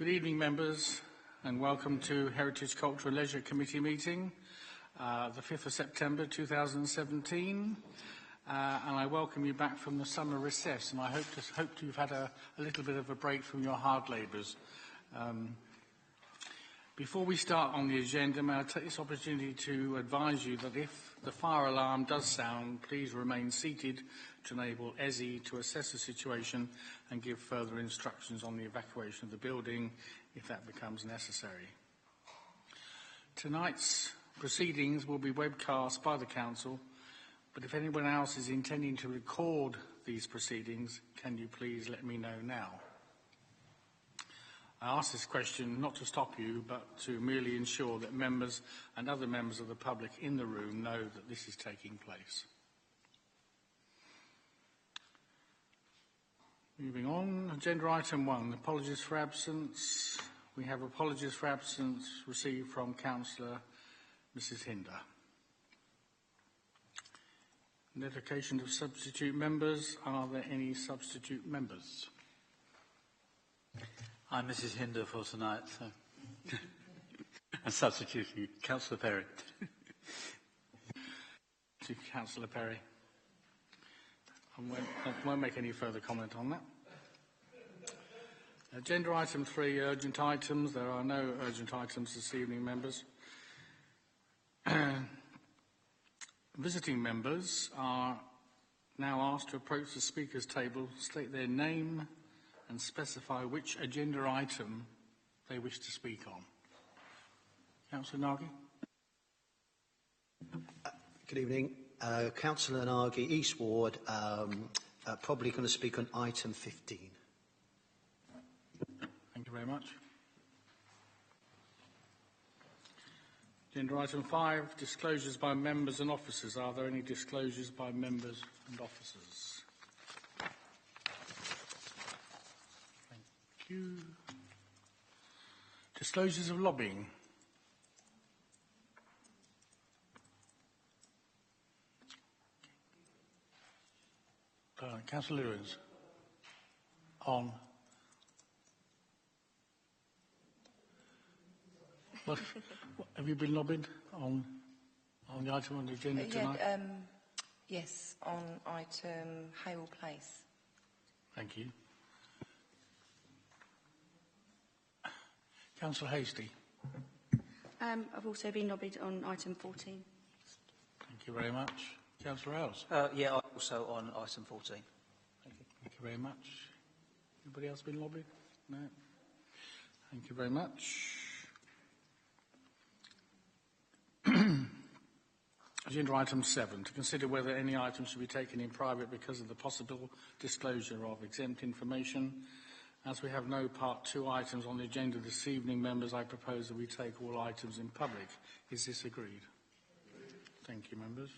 Good evening, members, and welcome to Heritage, Culture and Leisure Committee meeting, the 5th of September 2017. And I welcome you back from the summer recess, and I hope you've had a little bit of a break from your hard labours. Before we start on the agenda, may I take this opportunity to advise you that if the fire alarm does sound, please remain seated to enable ESI to assess the situation and give further instructions on the evacuation of the building if that becomes necessary. Tonight's proceedings will be webcast by the Council, but if anyone else is intending to record these proceedings, can you please let me know now? I ask this question not to stop you, but to merely ensure that members and other members of the public in the room know that this is taking place. Moving on, agenda item 1, apologies for absence. We have apologies for absence received from Councillor Mrs Hinder. Notification of substitute members. Are there any substitute members? I'm Mrs Hinder for tonight, so I'm substituting Councillor Perry. To Councillor Perry. I won't make any further comment on that. Agenda item 3, urgent items. There are no urgent items this evening, members. Visiting members are now asked to approach the speakers table, state their name and specify which agenda item they wish to speak on. Councillor Nagy. Good evening. Councillor Nagy, East Ward, probably going to speak on item 15. Thank you very much. Agenda item 5, disclosures by members and officers. Are there any disclosures by members and officers? Thank you. Disclosures of lobbying. Councillor Lewis. On. What have you been lobbied on the item on the agenda tonight? Yes, on item Hale Place. Thank you. Councillor Hasty. I've also been lobbied on item 14. Thank you very much. Councillor Ells. Yeah, I'm also on item 14. Thank you very much. Anybody else been lobbied? No. Thank you very much. Agenda item 7, to consider whether any items should be taken in private because of the possible disclosure of exempt information. As we have no part 2 items on the agenda this evening, members, I propose that we take all items in public. Is this agreed? Thank you, members.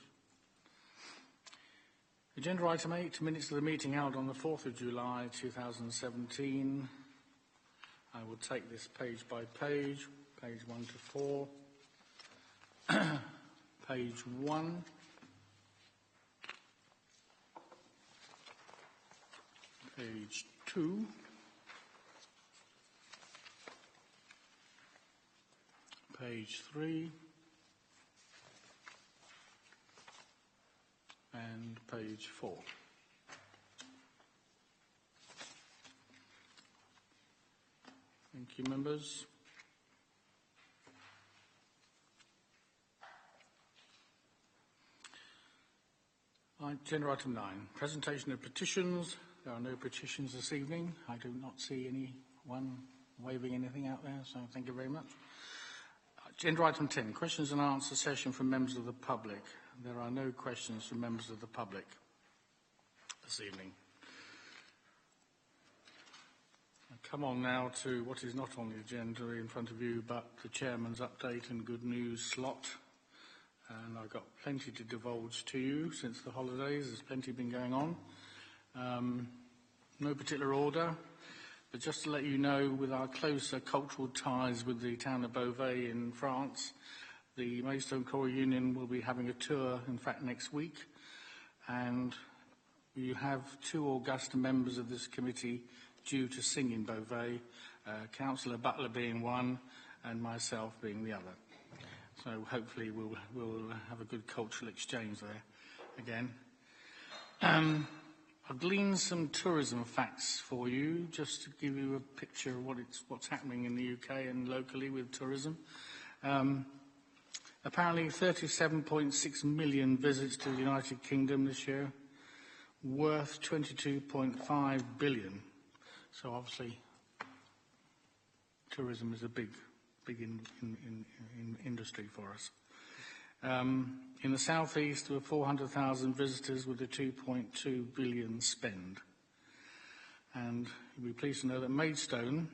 Agenda item 8, minutes of the meeting held on the 4th of July 2017. I will take this page by page, page 1 to 4. Page 1. Page 2. Page 3. And page 4. Thank you, members. Agenda item 9, presentation of petitions. There are no petitions this evening. I do not see anyone waving anything out there, so thank you very much. Agenda item 10, questions and answer session from members of the public. There are no questions from members of the public this evening. I come on now to what is not on the agenda in front of you, but the chairman's update and good news slot. And I've got plenty to divulge to you since the holidays. There's plenty been going on. No particular order, but just to let you know, with our closer cultural ties with the town of Beauvais in France, the Maidstone Choral Union will be having a tour, in fact, next week. And we have 2 august members of this committee due to sing in Beauvais, Councillor Butler being one, and myself being the other. So hopefully we'll have a good cultural exchange there again. I've gleaned some tourism facts for you, just to give you a picture of what's happening in the UK and locally with tourism. Apparently 37.6 million visits to the United Kingdom this year, worth 22.5 billion. So obviously tourism is a big industry for us. In the southeast, there were 400,000 visitors with a 2.2 billion spend. And you'll be pleased to know that Maidstone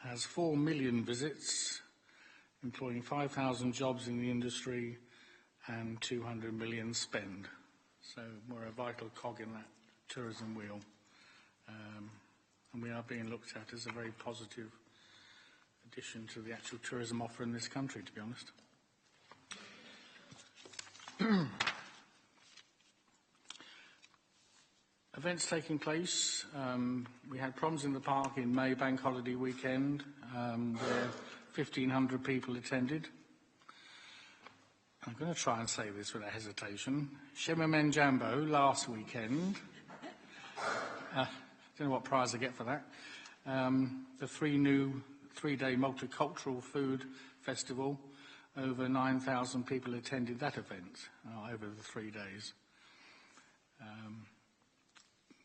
has 4 million visits, employing 5,000 jobs in the industry and 200 million spend. So we're a vital cog in that tourism wheel. And we are being looked at as a very positive addition to the actual tourism offer in this country, to be honest. Events taking place. We had Proms in the Park in May Bank Holiday weekend, where 1,500 people attended. I'm going to try and say this without hesitation. Shemamen Jambo last weekend. Don't know what prize I get for that. The three-day multicultural food festival. Over 9,000 people attended that event over the 3 days.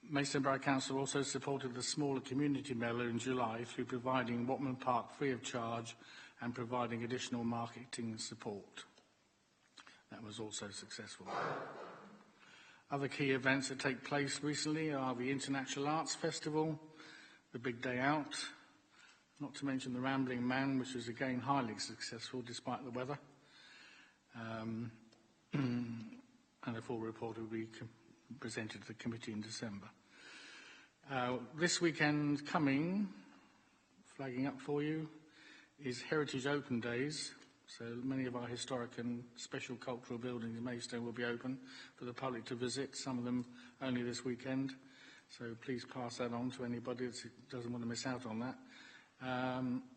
Maidstone Borough Council also supported the smaller community medal in July through providing Watman Park free of charge and providing additional marketing support. That was also successful. Other key events that take place recently are the International Arts Festival, the Big Day Out, not to mention the Rambling Man, which was again highly successful despite the weather. And a full report will be presented to the committee in December. This weekend coming, flagging up for you, is Heritage Open Days. So many of our historic and special cultural buildings in Maidstone will be open for the public to visit, some of them only this weekend. So please pass that on to anybody that doesn't want to miss out on that.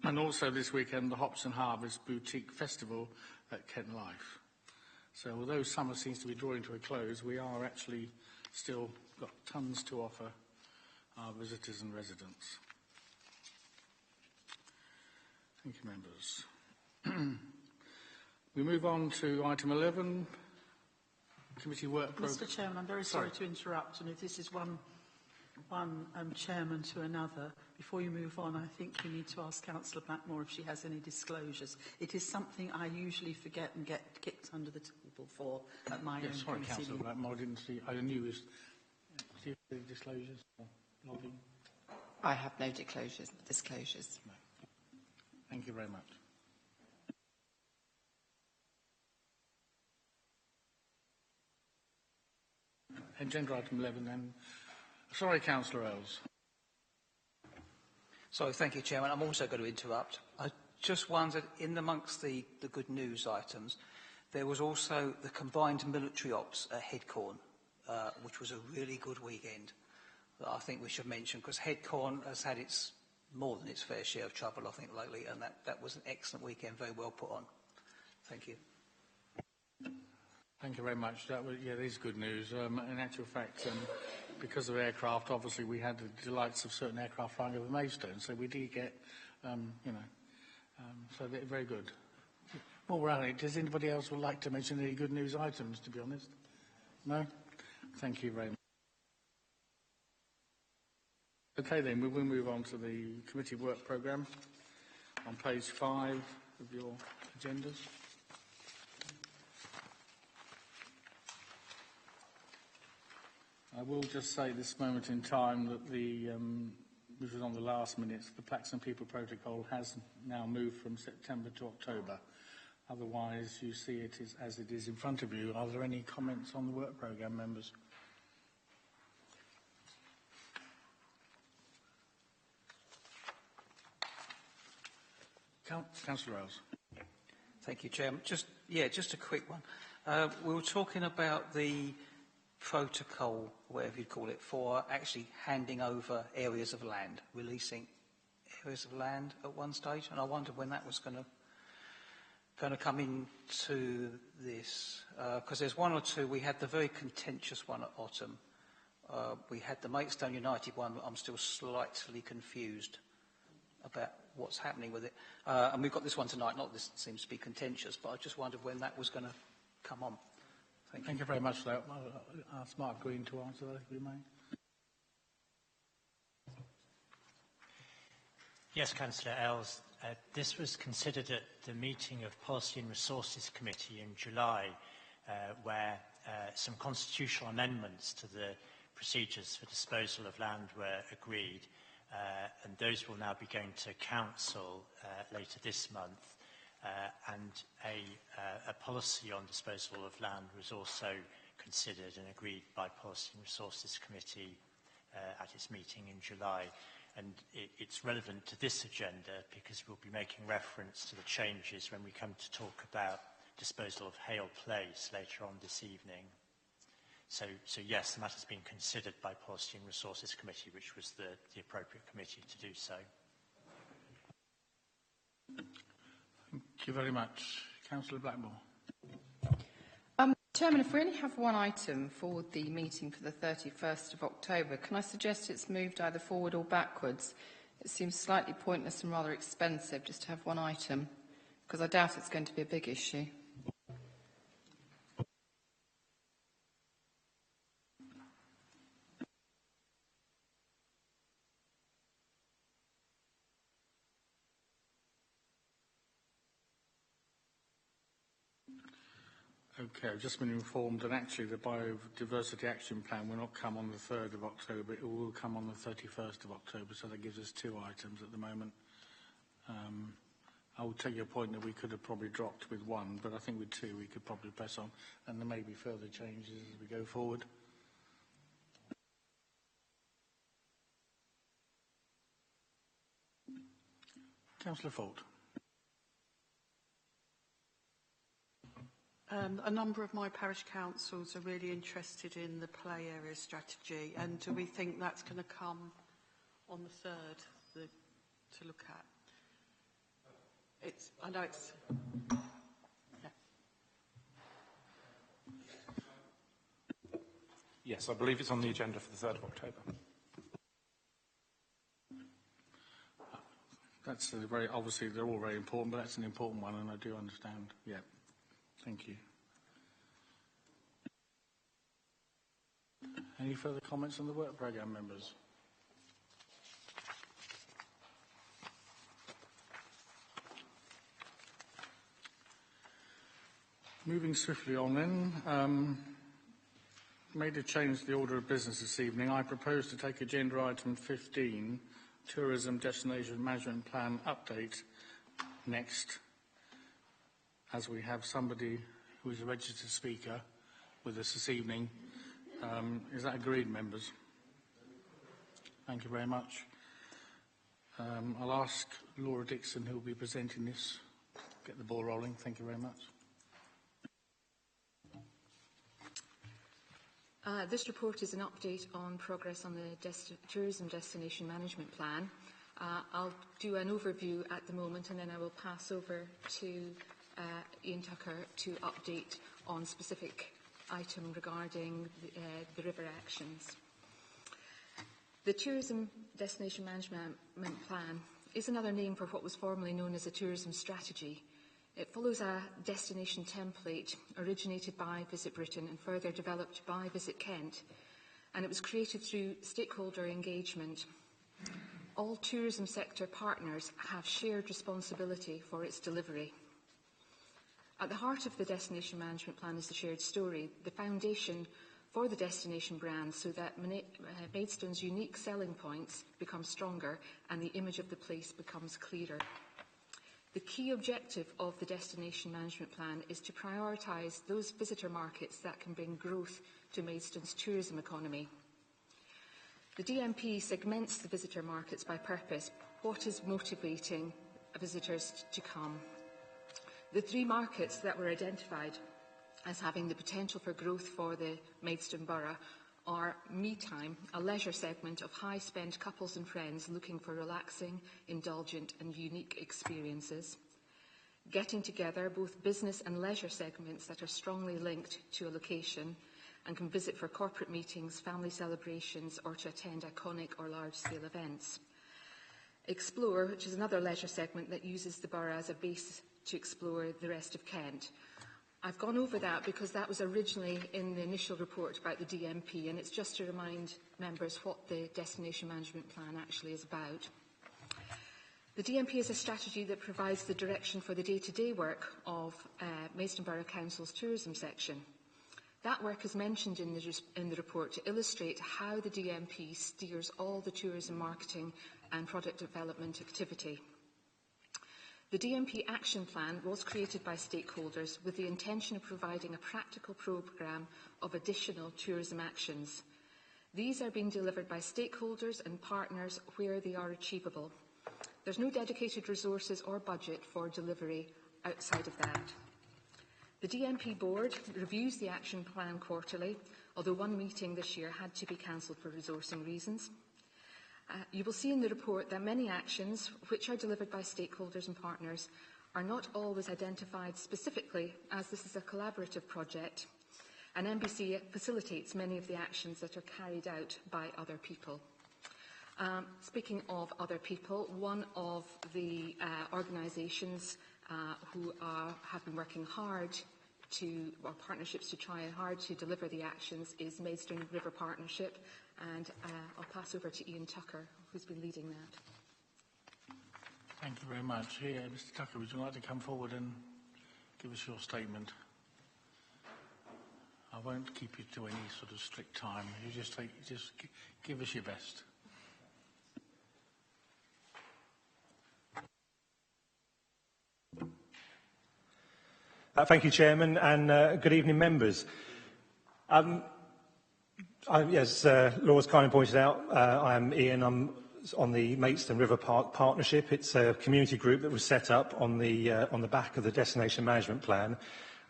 And also this weekend, the Hops and Harvest Boutique Festival at Kent Life. So although summer seems to be drawing to a close, we are actually still got tons to offer our visitors and residents. Thank you, members. We move on to item 11, committee work programme. Mr. Chairman, I'm very sorry to interrupt, and if this is one chairman to another, before you move on, I think you need to ask Councillor Blackmore if she has any disclosures. It is something I usually forget and get kicked under the table for at my own committee. Sorry, Councillor Blackmore, I didn't see. I knew it was. Do you have any disclosures or lobbying? I have no disclosures. No. Thank you very much. Agenda item 11 then. Sorry, Councillor Earls. So thank you, Chairman. I'm also going to interrupt. I just wondered, in amongst the good news items, there was also the combined military ops at Headcorn, which was a really good weekend that I think we should mention, because Headcorn has had more than its fair share of trouble, I think, lately, and that was an excellent weekend, very well put on. Thank you. Thank you very much. That is good news. In actual fact, because of aircraft, obviously we had the delights of certain aircraft flying over Maidstone, so we did get, so they're very good. More around it, does anybody else would like to mention any good news items, to be honest? No? Thank you very much. Okay then, we will move on to the committee work programme on page 5 of your agendas. I will just say this moment in time that which was on the last minutes, the Plaxton People Protocol has now moved from September to October. Otherwise, you see it as it is in front of you. Are there any comments on the work programme, members? Councillor Earls. Thank you, Chairman. Just a quick one. We were talking about the protocol, whatever you call it, for actually handing over areas of land, releasing areas of land at one stage, and I wondered when that was going to come into this, because there's one or two. We had the very contentious one at Ottam. We had the Maidstone United one. I'm still slightly confused about what's happening with it. And we've got this one tonight. Not this seems to be contentious, but I just wondered when that was going to come on. Thank you. Thank you very much for that. I'll ask Mark Green to answer that, if we may. Yes, Councillor Ells. This was considered at the meeting of Policy and Resources Committee in July, where some constitutional amendments to the procedures for disposal of land were agreed, and those will now be going to Council later this month. And a policy on disposal of land was also considered and agreed by Policy and Resources Committee at its meeting in July. And it's relevant to this agenda because we'll be making reference to the changes when we come to talk about disposal of Hale Place later on this evening. So yes, the matter has been considered by Policy and Resources Committee, which was the appropriate committee to do so. Thank you very much. Councillor Blackmore. Chairman, if we only have one item for the meeting for the 31st of October, can I suggest it's moved either forward or backwards? It seems slightly pointless and rather expensive just to have one item, because I doubt it's going to be a big issue. Okay, I've just been informed that actually the Biodiversity Action Plan will not come on the 3rd of October, it will come on the 31st of October, so that gives us 2 items at the moment. I will take your point that we could have probably dropped with 1, but I think with 2 we could probably press on, and there may be further changes as we go forward. Councillor Ford. A number of my parish councils are really interested in the play area strategy, and do we think that's going to come on the 3rd to look at? I know it's... Yeah. Yes, I believe it's on the agenda for the 3rd of October. That's a very, obviously they're all very important, but that's an important one, and I do understand. Yeah. Thank you. Any further comments on the work programme, members? Moving swiftly on then, made a change to the order of business this evening. I propose to take agenda item 15, Tourism Destination Management Plan Update, next, as we have somebody who is a registered speaker with us this evening. Is that agreed, members? Thank you very much. I'll ask Laura Dixon, who will be presenting this, get the ball rolling. Thank you very much. This report is an update on progress on the Tourism Destination Management Plan. I'll do an overview at the moment, and then I will pass over to Ian Tucker to update on specific item regarding the river actions. The Tourism Destination Management Plan is another name for what was formerly known as a tourism strategy. It follows a destination template originated by Visit Britain and further developed by Visit Kent, and it was created through stakeholder engagement. All tourism sector partners have shared responsibility for its delivery. At the heart of the Destination Management Plan is the shared story, the foundation for the destination brand, so that Maidstone's unique selling points become stronger and the image of the place becomes clearer. The key objective of the Destination Management Plan is to prioritise those visitor markets that can bring growth to Maidstone's tourism economy. The DMP segments the visitor markets by purpose. What is motivating visitors to come? The 3 markets that were identified as having the potential for growth for the Maidstone Borough or Me Time, a leisure segment of high-spend couples and friends looking for relaxing, indulgent and unique experiences. Getting Together, both business and leisure segments that are strongly linked to a location and can visit for corporate meetings, family celebrations or to attend iconic or large-scale events. Explore, which is another leisure segment that uses the borough as a base to explore the rest of Kent. I've gone over that because that was originally in the initial report about the DMP, and it's just to remind members what the Destination Management Plan actually is about. The DMP is a strategy that provides the direction for the day-to-day work of Maidstone Borough Council's tourism section. That work is mentioned in the report to illustrate how the DMP steers all the tourism marketing and product development activity. The DMP Action Plan was created by stakeholders with the intention of providing a practical programme of additional tourism actions. These are being delivered by stakeholders and partners where they are achievable. There's no dedicated resources or budget for delivery outside of that. The DMP board reviews the action plan quarterly, although one meeting this year had to be cancelled for resourcing reasons. You will see in the report that many actions, which are delivered by stakeholders and partners, are not always identified specifically, as this is a collaborative project, and NBC facilitates many of the actions that are carried out by other people. Speaking of other people, one of the organisations who have been working hard or partnerships to try hard to deliver the actions is Maidstone River Partnership, and I'll pass over to Ian Tucker, who's been leading that. Thank you very much. Here, Mr. Tucker, would you like to come forward and give us your statement? I won't keep you to any sort of strict time. You just give us your best. Thank you, Chairman, and good evening, members. As Laura's kindly pointed out, I am Ian. I'm on the Maidstone River Park Partnership. It's a community group that was set up on the back of the Destination Management Plan.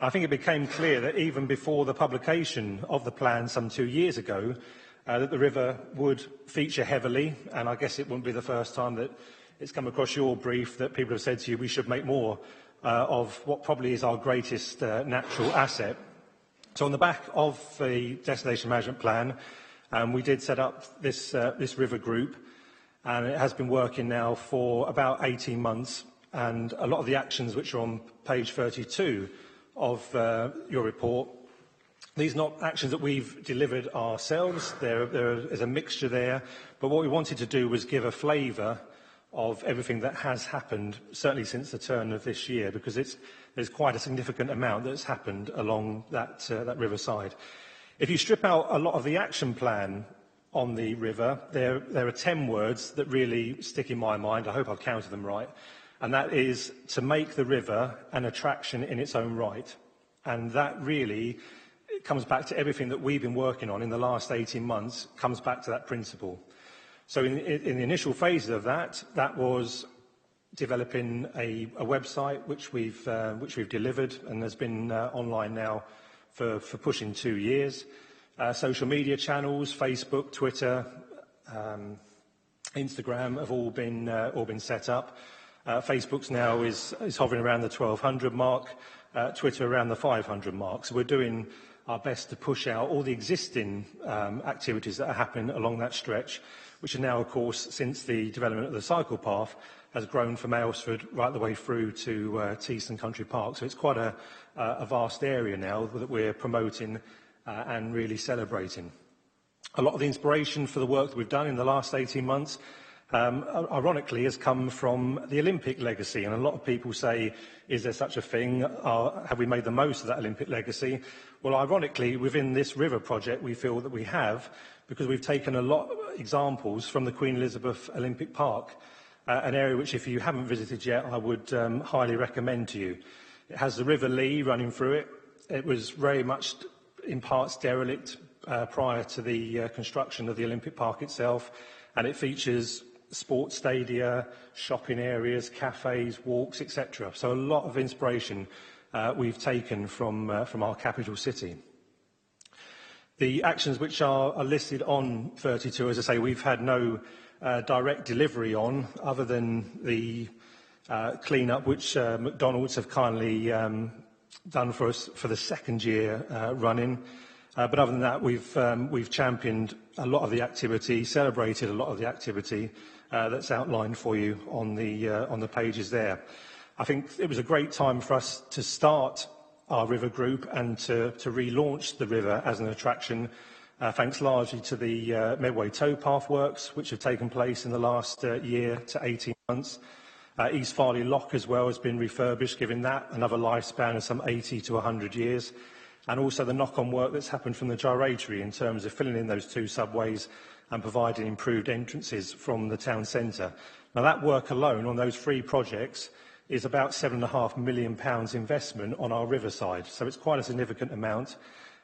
I think it became clear that even before the publication of the plan some 2 years ago, that the river would feature heavily, and I guess it wouldn't be the first time that it's come across your brief that people have said to you we should make more of what probably is our greatest natural asset. So on the back of the Destination Management Plan, we did set up this river group, and it has been working now for about 18 months, and a lot of the actions which are on page 32 of your report, these are not actions that we've delivered ourselves. There is a mixture there, but what we wanted to do was give a flavour of everything that has happened, certainly since the turn of this year, because there's quite a significant amount that's happened along that riverside. If you strip out a lot of the action plan on the river, there are 10 words that really stick in my mind. I hope I've counted them right. And that is to make the river an attraction in its own right. And that really comes back to everything that we've been working on in the last 18 months, comes back to that principle. So in the initial phases of that was developing a website which we've delivered and has been online now for pushing 2 years. Social media channels, Facebook, Twitter, Instagram have all been set up. Facebook's now is hovering around the 1,200 mark, Twitter around the 500 mark. So we're doing our best to push out all the existing activities that are happening along that stretch, which are now, of course, since the development of the cycle path, has grown from Aylesford right the way through to Teeston Country Park. So it's quite a vast area now that we're promoting and really celebrating. A lot of the inspiration for the work that we've done in the last 18 months, ironically, has come from the Olympic legacy. And a lot of people say, is there such a thing? Have we made the most of that Olympic legacy? Well, ironically, within this river project, we feel that we have, because we've taken a lot of examples from the Queen Elizabeth Olympic Park, an area which, if you haven't visited yet, I would highly recommend to you. It has the River Lee running through it. It was very much, in parts, derelict prior to the construction of the Olympic Park itself, and it features sports stadia, shopping areas, cafes, walks, etc. So a lot of inspiration we've taken from our capital city. The actions which are listed on 32, as I say, we've had no direct delivery on, other than the clean-up which McDonald's have kindly done for us for the second year running. But other than that, we've championed a lot of the activity, celebrated a lot of the activity that's outlined for you on the pages there. I think it was a great time for us to start our river group and to relaunch the river as an attraction, thanks largely to the Medway towpath works which have taken place in the last year to 18 months. East Farley Lock as well has been refurbished, giving that another lifespan of some 80 to 100 years. And also the knock-on work that's happened from the gyratory in terms of filling in those two subways and providing improved entrances from the town centre. Now that work alone on those three projects is about £7.5 million investment on our riverside. So it's quite a significant amount.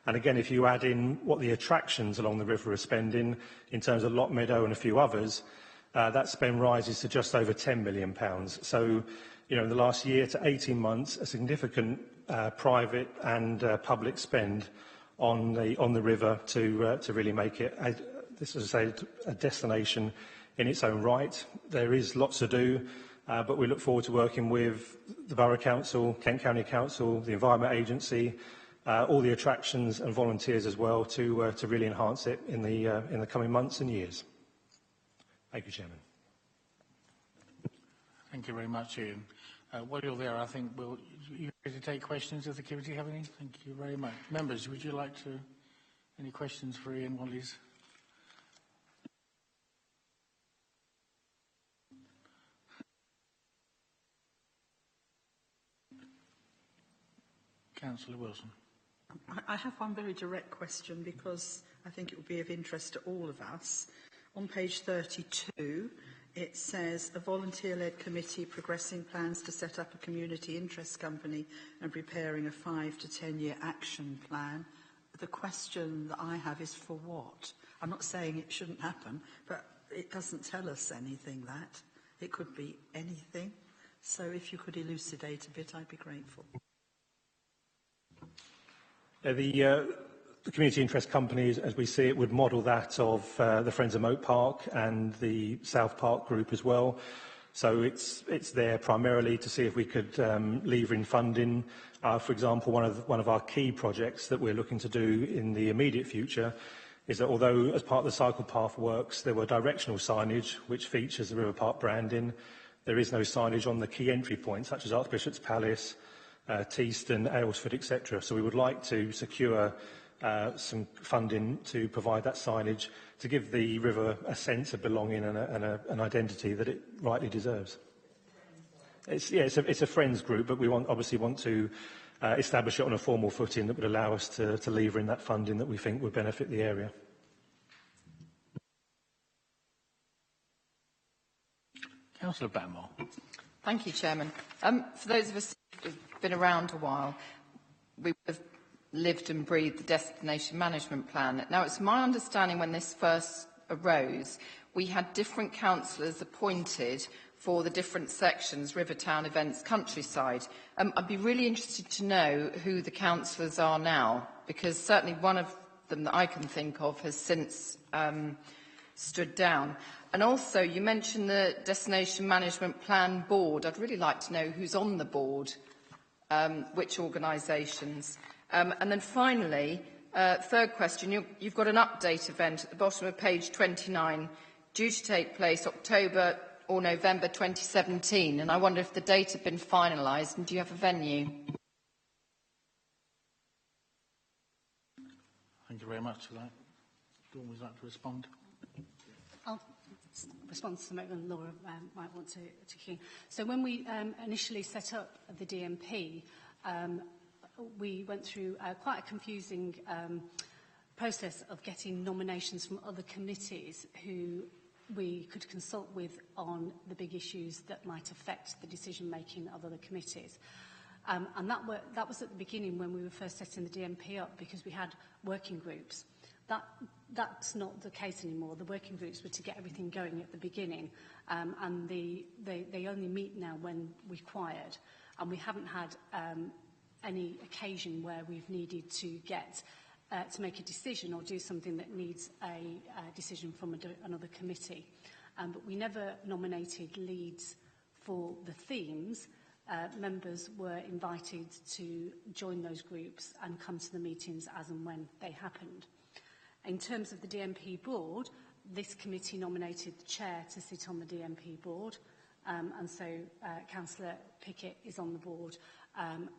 And again, if you add in what the attractions along the river are spending in terms of Lock Meadow and a few others, that spend rises to just over £10 million. So, you know, in the last year to 18 months, a significant private and public spend on the river to really make it, this is a destination in its own right. There is lots to do, but we look forward to working with the Borough Council, Kent County Council, the Environment Agency, all the attractions and volunteers as well to really enhance it in the coming months and years. Thank you, Chairman. Thank you very much, Ian. While you're there, I think you ready to take questions if the committee have any? Thank you very much. Members, would you like to any questions for Ian while he's... Councillor Wilson. I have one very direct question because I think it would be of interest to all of us. On page 32, it says a volunteer-led committee progressing plans to set up a community interest company and preparing a 5 to 10 year action plan. The question that I have is for what? I'm not saying it shouldn't happen, but it doesn't tell us anything that. It could be anything. So if you could elucidate a bit, I'd be grateful. The community interest companies, as we see it, would model that of the Friends of Moat Park and the South Park group as well. So it's there primarily to see if we could lever in funding. For example, one of our key projects that we're looking to do in the immediate future is that although as part of the cycle path works there were directional signage which features the River Park branding, there is no signage on the key entry points such as Archbishop's Palace, Teeston, Aylesford, etc. So we would like to secure some funding to provide that signage to give the river a sense of belonging and an identity that it rightly deserves. It's a friends group, but we obviously want to establish it on a formal footing that would allow us to lever in that funding that we think would benefit the area. Councillor Batmore. Thank you, Chairman. For those of us who've been around a while, we have lived and breathed the Destination Management Plan. Now, it's my understanding when this first arose, we had different councillors appointed for the different sections, Rivertown, Events, Countryside. I'd be really interested to know who the councillors are now, because certainly one of them that I can think of has since stood down. And also, you mentioned the Destination Management Plan Board. I'd really like to know who's on the board, which organisations. And then finally, third question, you've got an update event at the bottom of page 29, due to take place October or November 2017, and I wonder if the date had been finalised, and do you have a venue? Thank you very much for that. Dawn, would you like to respond? I'll respond to something and Laura might want to key. So when we initially set up the DMP, we went through quite a confusing process of getting nominations from other committees who we could consult with on the big issues that might affect the decision-making of other committees. And that was at the beginning when we were first setting the DMP up, because we had working groups. That's not the case anymore. The working groups were to get everything going at the beginning, and they only meet now when required. And we haven't had any occasion where we've needed to get to make a decision or do something that needs a decision from another committee. But we never nominated leads for the themes. Members were invited to join those groups and come to the meetings as and when they happened. In terms of the DMP board, this committee nominated the chair to sit on the DMP board, and so Councillor Pickett is on the board,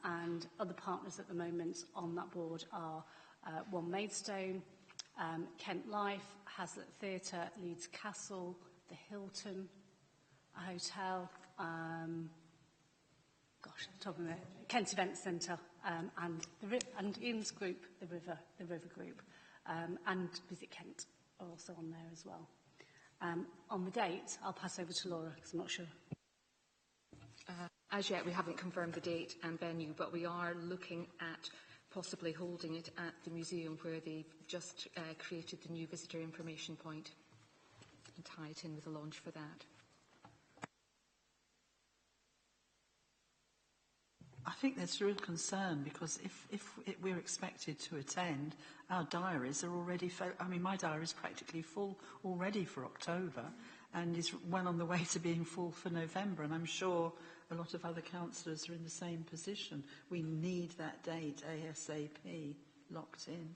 and other partners at the moment on that board are One Maidstone, Kent Life, Hazlitt Theatre, Leeds Castle, the Hilton, a hotel, top of it, Kent Events Centre, and Ian's group, the River Group, and Visit Kent are also on there as well. On the date, I'll pass over to Laura because I'm not sure. As yet, we haven't confirmed the date and venue, but we are looking at possibly holding it at the museum where they've just created the new visitor information point and tie it in with a launch for that. I think there's real concern because if we're expected to attend, our diaries are already, my diary is practically full already for October and is well on the way to being full for November, and I'm sure a lot of other councillors are in the same position. We need that date ASAP locked in.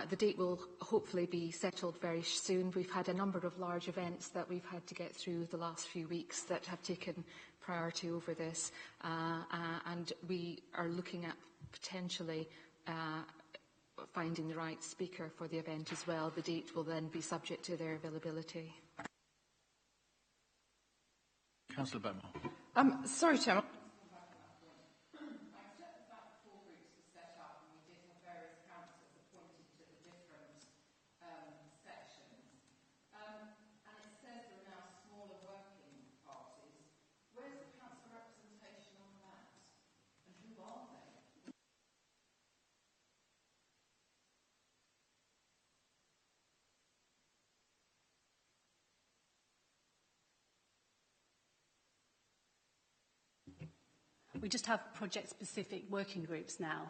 The date will hopefully be settled very soon. We've had a number of large events that we've had to get through the last few weeks that have taken priority over this, and we are looking at potentially finding the right speaker for the event as well. The date will then be subject to their availability. Councillor Bowman. Sorry, Chairman. We just have project-specific working groups now,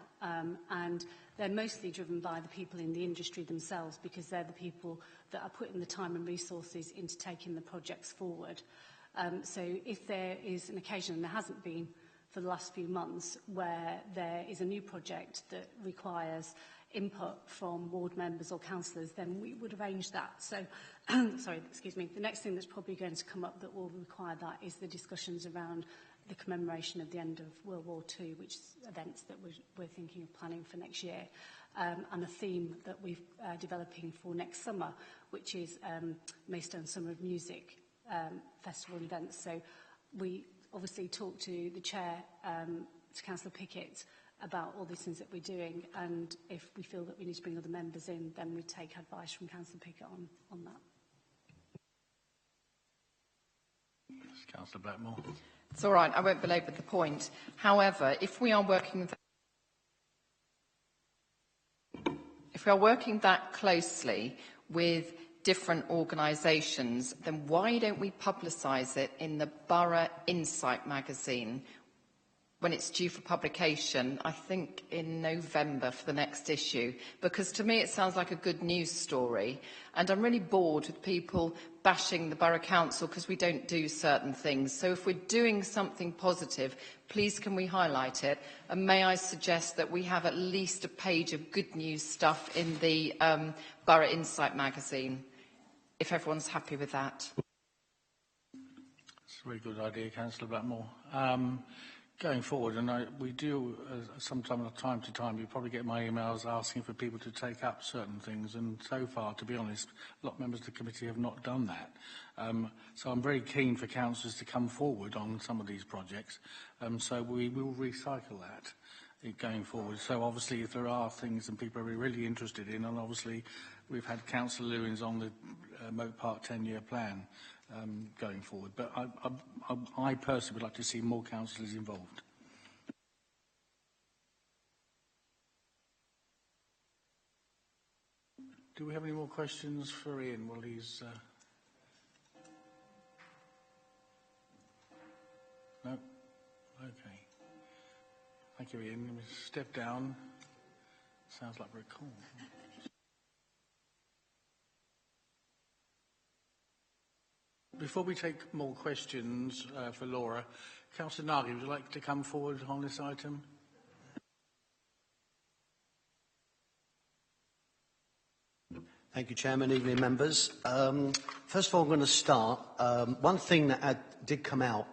and they're mostly driven by the people in the industry themselves because they're the people that are putting the time and resources into taking the projects forward. So if there is an occasion, and there hasn't been for the last few months, where there is a new project that requires input from ward members or councillors, then we would arrange that. So, sorry, excuse me, the next thing that's probably going to come up that will require that is the discussions around the commemoration of the end of World War II, which is events that we're thinking of planning for next year, and a theme that we're developing for next summer, which is Maidstone Summer of Music Festival and events. So we obviously talked to the chair, to Councillor Pickett, about all these things that we're doing, and if we feel that we need to bring other members in, then we take advice from Councillor Pickett on that. Councillor Blackmore. It's all right, I won't belabor the point. However, if we are working that closely with different organisations, then why don't we publicise it in the Borough Insight magazine when it's due for publication, I think in November for the next issue? Because to me it sounds like a good news story, and I'm really bored with people bashing the Borough Council because we don't do certain things. So if we're doing something positive, please can we highlight it? And may I suggest that we have at least a page of good news stuff in the Borough Insight magazine, if everyone's happy with that. It's a very good idea, Councillor Blackmore. Going forward, and we do, sometime time to time, you probably get my emails asking for people to take up certain things, and so far, to be honest, a lot of members of the committee have not done that. So I'm very keen for councillors to come forward on some of these projects, so we will recycle that going forward. So obviously, if there are things and people are really interested in, and obviously we've had Councillor Lewins on the Moat Park 10-year plan, going forward. But I personally would like to see more councillors involved. Do we have any more questions for Ian while he's... No? Okay. Thank you, Ian. Let me step down. Sounds like very cool. Before we take more questions for Laura, Councillor Nagy, would you like to come forward on this item? Thank you, Chairman. Evening, members. First of all, I'm going to start. One thing that did come out,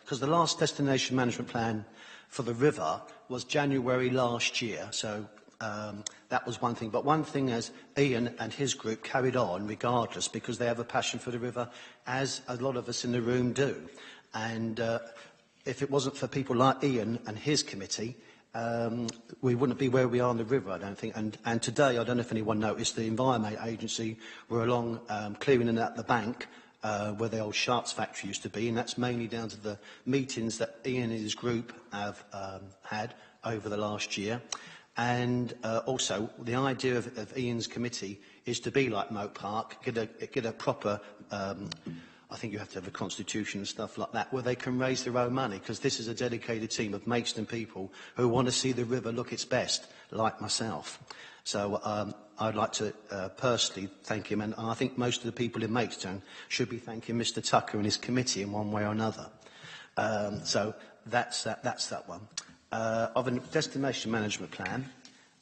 because the last destination management plan for the river was January last year, so that was one thing. But one thing as Ian and his group carried on regardless, because they have a passion for the river, as a lot of us in the room do. And if it wasn't for people like Ian and his committee, we wouldn't be where we are on the river, I don't think. And today, I don't know if anyone noticed, the Environment Agency were along clearing out the bank where the old Sharps factory used to be, and that's mainly down to the meetings that Ian and his group have had over the last year. And also, the idea of Ian's committee is to be like Moat Park, get a proper, I think you have to have a constitution and stuff like that, where they can raise their own money, because this is a dedicated team of Maidstone people who want to see the river look its best, like myself. So I'd like to personally thank him, and I think most of the people in Maidstone should be thanking Mr Tucker and his committee in one way or another. So that's that one. Of a destination management plan,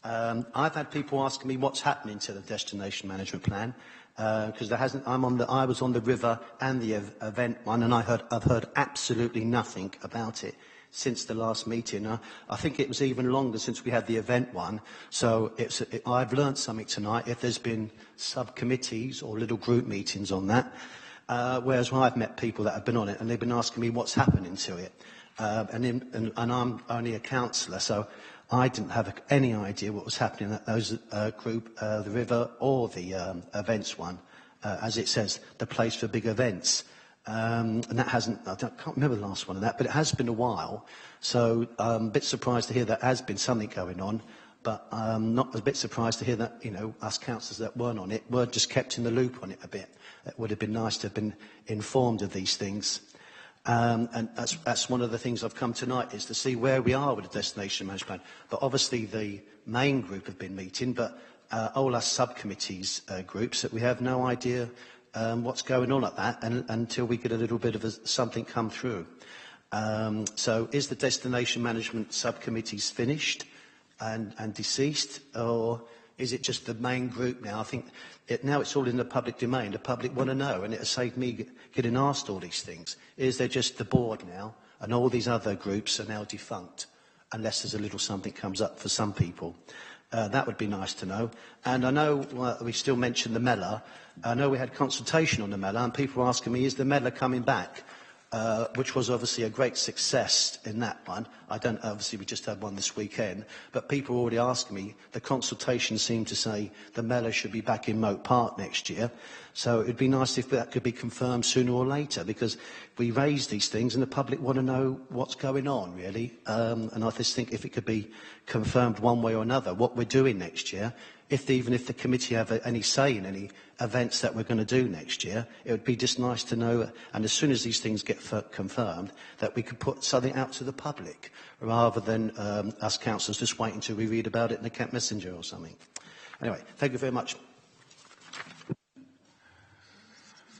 I've had people asking me what's happening to the destination management plan, because there hasn't. I was on the river and the event one, and I've heard absolutely nothing about it since the last meeting. I think it was even longer since we had the event one. So I've learned something tonight. If there's been subcommittees or little group meetings on that, whereas I've met people that have been on it, and they've been asking me what's happening to it. And I'm only a councillor, so I didn't have any idea what was happening at those group, the river or the events one, as it says, the place for big events. And that hasn't, I can't remember the last one of that, but it has been a while. So I'm a bit surprised to hear there has been something going on, but I'm not a bit surprised to hear that, you know, us councillors that weren't on it were just kept in the loop on it a bit. It would have been nice to have been informed of these things. And that's one of the things I've come tonight, is to see where we are with the destination management plan. But obviously the main group have been meeting, but all our subcommittees groups, that we have no idea what's going on at that until we get a little bit of something come through. So is the destination management subcommittees finished and deceased, or is it just the main group now? I think now it's all in the public domain. The public want to know, and it has saved me getting asked all these things. Is there just the board now, and all these other groups are now defunct, unless there's a little something comes up for some people? That would be nice to know. And I know we still mentioned the Mellor. I know we had consultation on the Mellor, and people were asking me, is the Mellor coming back? Which was obviously a great success in that one. Obviously we just had one this weekend, but people were already asking me, the consultation seemed to say the Mellor should be back in Moat Park next year. So it'd be nice if that could be confirmed sooner or later, because we raise these things and the public want to know what's going on, really. And I just think if it could be confirmed one way or another, what we're doing next year, even if the committee have any say in any events that we're going to do next year, it would be just nice to know, and as soon as these things get confirmed, that we could put something out to the public, rather than us councillors just waiting till we read about it in the Kent Messenger or something. Anyway, thank you very much.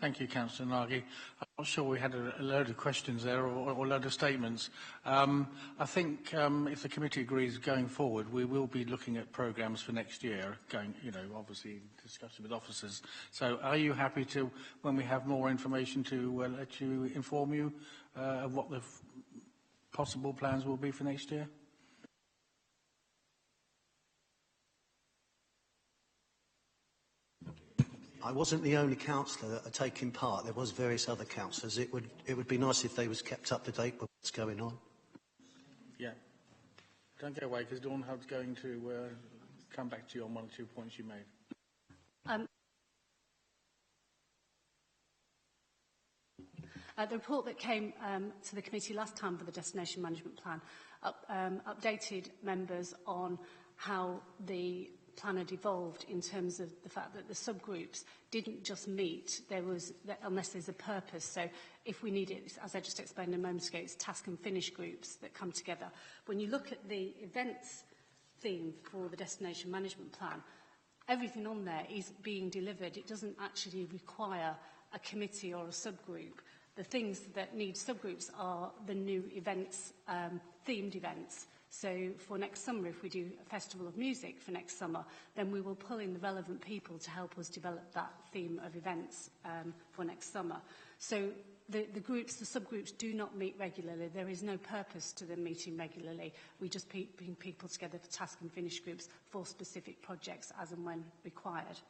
Thank you, Councillor Nagy. I'm not sure we had a load of questions there or a load of statements. I think if the committee agrees going forward, we will be looking at programmes for next year, obviously in discussion with officers. So are you happy to, when we have more information, to let you inform you of what the possible plans will be for next year? I wasn't the only councillor taking part. There was various other councillors. It would be nice if they was kept up to date with what's going on. Yeah. Don't go away, because Dawn Hub's going to come back to you on one or two points you made. The report that came to the committee last time for the Destination Management Plan updated members on how the plan had evolved, in terms of the fact that the subgroups didn't just meet, unless there's a purpose. So if we need it, as I just explained a moment ago, it's task and finish groups that come together. When you look at the events theme for the destination management plan. Everything on there is being delivered. It doesn't actually require a committee or a subgroup. The things that need subgroups are the new events, themed events. So for next summer, if we do a festival of music for next summer, then we will pull in the relevant people to help us develop that theme of events for next summer. So the groups, the subgroups do not meet regularly. There is no purpose to them meeting regularly. We just bring people together for task and finish groups for specific projects as and when required.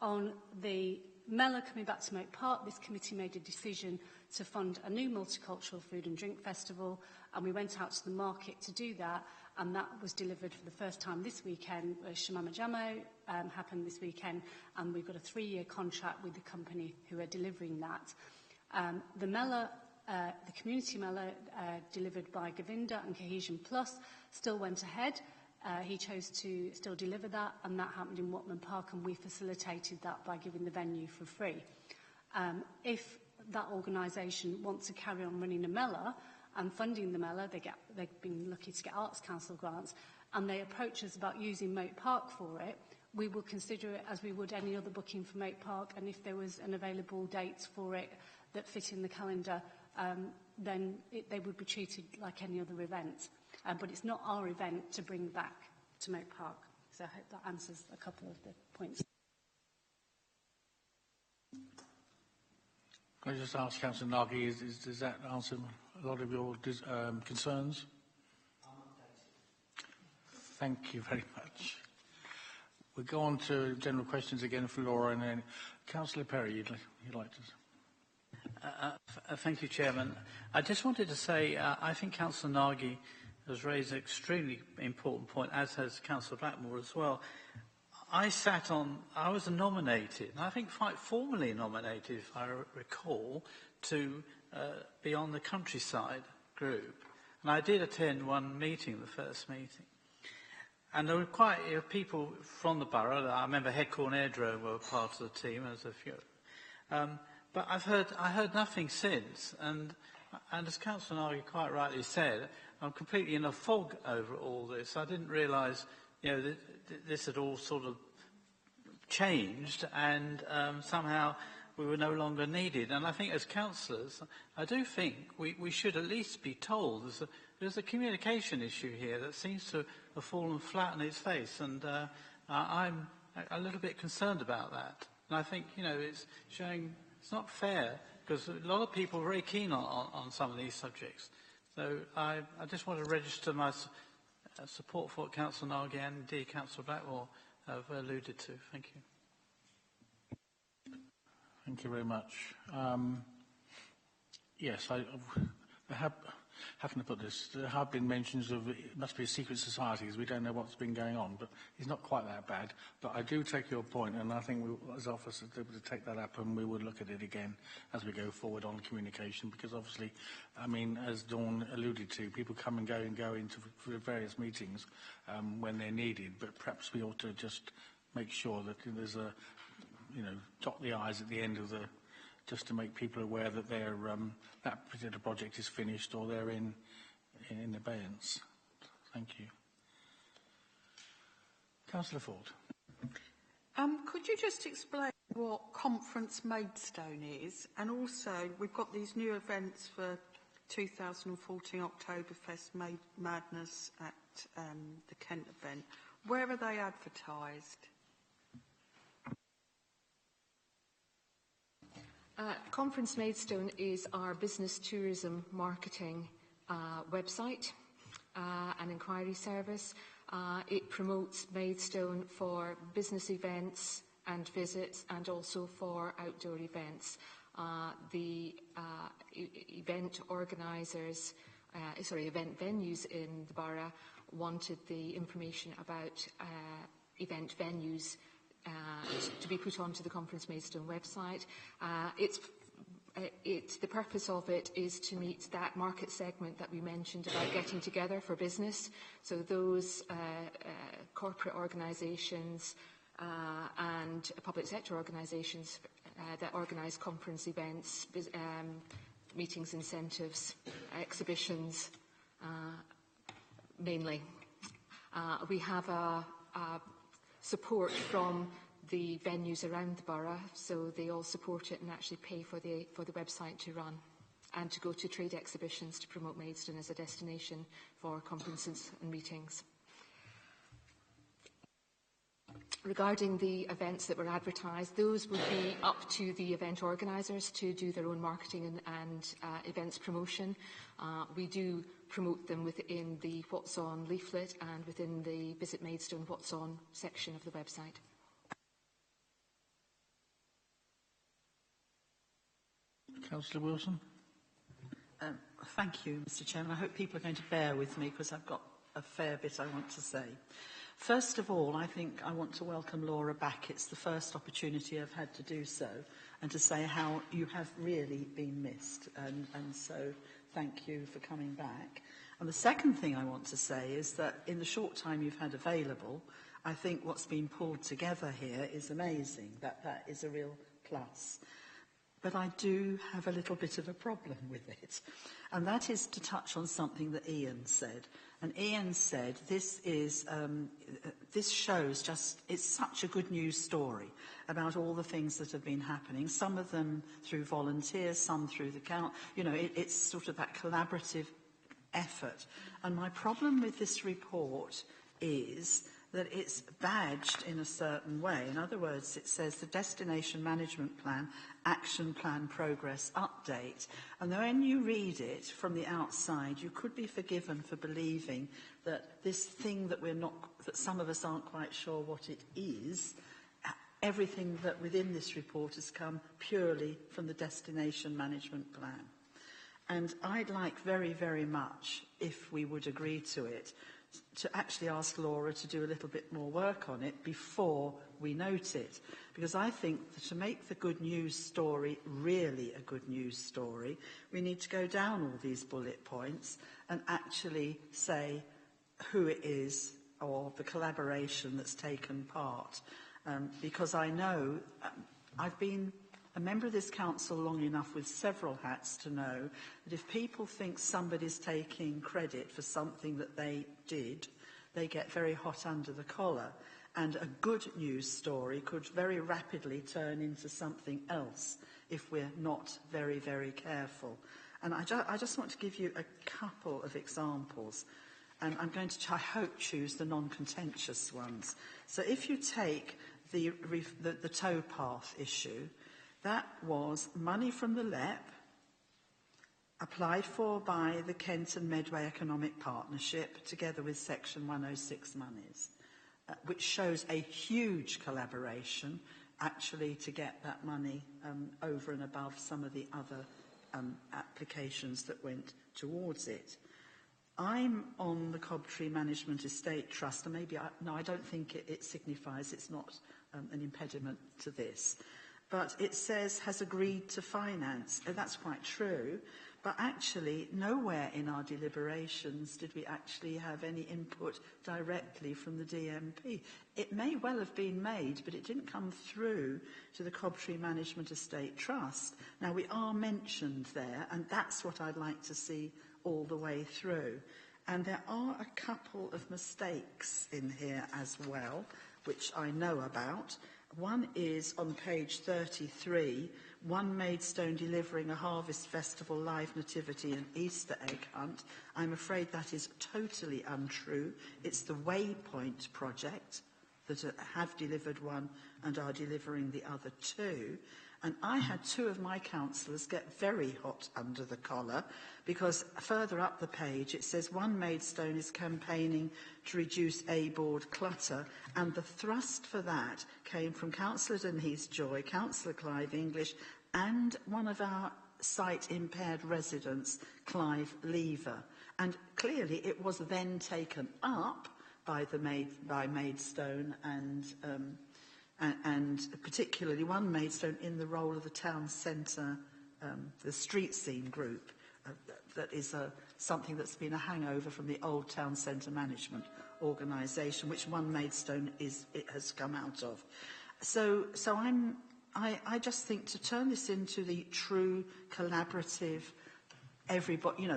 On the Mellor, coming back to Moat Park, this committee made a decision to fund a new multicultural food and drink festival, and we went out to the market to do that, and that was delivered for the first time this weekend. Shamama Jamo happened this weekend, and we've got a 3-year contract with the company who are delivering that. The Mellor, the community Mellor, delivered by Govinda and Cohesion Plus, still went ahead. He chose to still deliver that, and that happened in Watman Park, and we facilitated that by giving the venue for free. If that organisation wants to carry on running a Mellor and funding the Mellor, they've been lucky to get Arts Council grants, and they approach us about using Moat Park for it, we will consider it as we would any other booking for Moat Park, and if there was an available date for it that fit in the calendar, then they would be treated like any other event. But it's not our event to bring back to Moat Park. So I hope that answers a couple of the points. Can I just ask Councillor Nagy, does that answer a lot of your concerns? Thank you very much. We'll go on to general questions again for Laura, and then Councillor Perry, you'd like to... Thank you, Chairman. I just wanted to say, I think Councillor Nagy has raised an extremely important point, as has Councillor Blackmore as well. I was nominated, and I think quite formally nominated, if I recall, to be on the countryside group. And I did attend one meeting, the first meeting. And there were quite people from the borough. I remember Headcorn Airdrome were part of the team, as a few. But I heard nothing since. And as Councillor Nagy quite rightly said, I'm completely in a fog over all this. I didn't realise, that this had all sort of changed, and somehow we were no longer needed. And I think as councillors, I do think we should at least be told there's a communication issue here that seems to have fallen flat on its face, and I'm a little bit concerned about that. And I think, it's showing it's not fair, because a lot of people are very keen on some of these subjects. So I just want to register my support for what Councillor Nagy and indeed Councillor Blackmore have alluded to. Thank you. Thank you very much. Yes, I happen to put this. There have been mentions of it must be secret societies. We don't know what's been going on, but it's not quite that bad. But I do take your point, and I think we, as officers, are able to take that up, and we would look at it again as we go forward on communication, because obviously, as Dawn alluded to, people come and go into various meetings when they're needed, but perhaps we ought to just make sure that there's a, dot the I's at the end of the, just to make people aware that they're, that particular project is finished or they're in abeyance. Thank you. Councillor Ford. Could you just explain what Conference Maidstone is? And also, we've got these new events for 2014 Oktoberfest Madness at the Kent event. Where are they advertised? Conference Maidstone is our business tourism marketing website and inquiry service. It promotes Maidstone for business events and visits, and also for outdoor events. The event organisers, event venues in the borough wanted the information about event venues to be put onto the Conference Maidstone website. The purpose of it is to meet that market segment that we mentioned about getting together for business. So those corporate organisations and public sector organisations that organise conference events, meetings, incentives, exhibitions, mainly. We have a support from the venues around the borough, so they all support it and actually pay for the website to run and to go to trade exhibitions to promote Maidstone as a destination for conferences and meetings. Regarding the events that were advertised, those would be up to the event organisers to do their own marketing and events promotion. We do promote them within the What's On leaflet and within the Visit Maidstone What's On section of the website. Councillor Wilson. Thank you, Mr. Chairman. I hope people are going to bear with me because I've got a fair bit I want to say. First of all, I think I want to welcome Laura back. It's the first opportunity I've had to do so, and to say how you have really been missed. And so thank you for coming back. And the second thing I want to say is that in the short time you've had available, I think what's been pulled together here is amazing. That is a real plus. But I do have a little bit of a problem with it. And that is to touch on something that Ian said. And Ian said this shows just, it's such a good news story about all the things that have been happening, some of them through volunteers, some through the council. You know, it's sort of that collaborative effort. And my problem with this report is that it's badged in a certain way. In other words, it says the Destination Management Plan, Action Plan Progress Update. And when you read it from the outside, you could be forgiven for believing that this thing that that some of us aren't quite sure what it is, everything that within this report has come purely from the Destination Management Plan. And I'd like very, very much, if we would agree to it, to actually ask Laura to do a little bit more work on it before we note it. Because I think that to make the good news story really a good news story, we need to go down all these bullet points and actually say who it is or the collaboration that's taken part. Because I know, I've been a member of this council long enough with several hats to know that if people think somebody's taking credit for something that they did, they get very hot under the collar. And a good news story could very rapidly turn into something else if we're not very, very careful. And I just want to give you a couple of examples. And I'm going to, I hope, choose the non-contentious ones. So if you take the towpath issue, that was money from the LEP, applied for by the Kent and Medway Economic Partnership, together with Section 106 monies, which shows a huge collaboration, actually, to get that money over and above some of the other applications that went towards it. I'm on the Cobtree Management Estate Trust, and maybe, I don't think it signifies, it's not an impediment to this. But it says has agreed to finance. And that's quite true. But actually, nowhere in our deliberations did we actually have any input directly from the DMP. It may well have been made, but it didn't come through to the Cobtree Management Estate Trust. Now, we are mentioned there, and that's what I'd like to see all the way through. And there are a couple of mistakes in here as well, which I know about. One is on page 33, One Maidstone delivering a harvest festival, live nativity and Easter egg hunt. I'm afraid that is totally untrue. It's the Waypoint project that have delivered one and are delivering the other two. And I had two of my councillors get very hot under the collar because further up the page it says One Maidstone is campaigning to reduce A-board clutter, and the thrust for that came from Councillor Denise Joy, Councillor Clive English, and one of our sight-impaired residents, Clive Lever. And clearly it was then taken up by Maidstone and particularly One Maidstone in the role of the town centre, the street scene group. That is something that's been a hangover from the old town centre management organisation, which One Maidstone has come out of. So I just think to turn this into the true collaborative, everybody,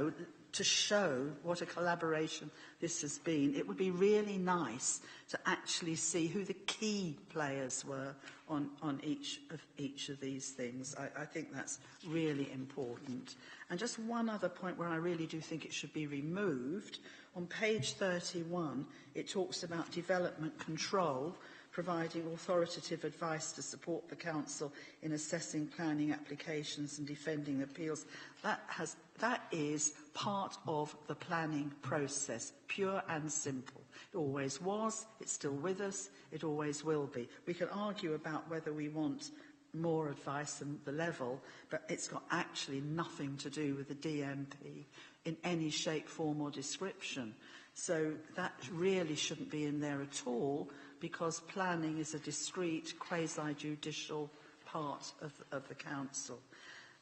to show what a collaboration this has been. It would be really nice to actually see who the key players were on each of these things. I think that's really important. And just one other point where I really do think it should be removed. On page 31, it talks about development control, providing authoritative advice to support the Council in assessing planning applications and defending appeals. That is part of the planning process, pure and simple. It always was, it's still with us, it always will be. We can argue about whether we want more advice and the level, but it's got actually nothing to do with the DMP in any shape, form or description. So that really shouldn't be in there at all, because planning is a discrete, quasi-judicial part of the Council.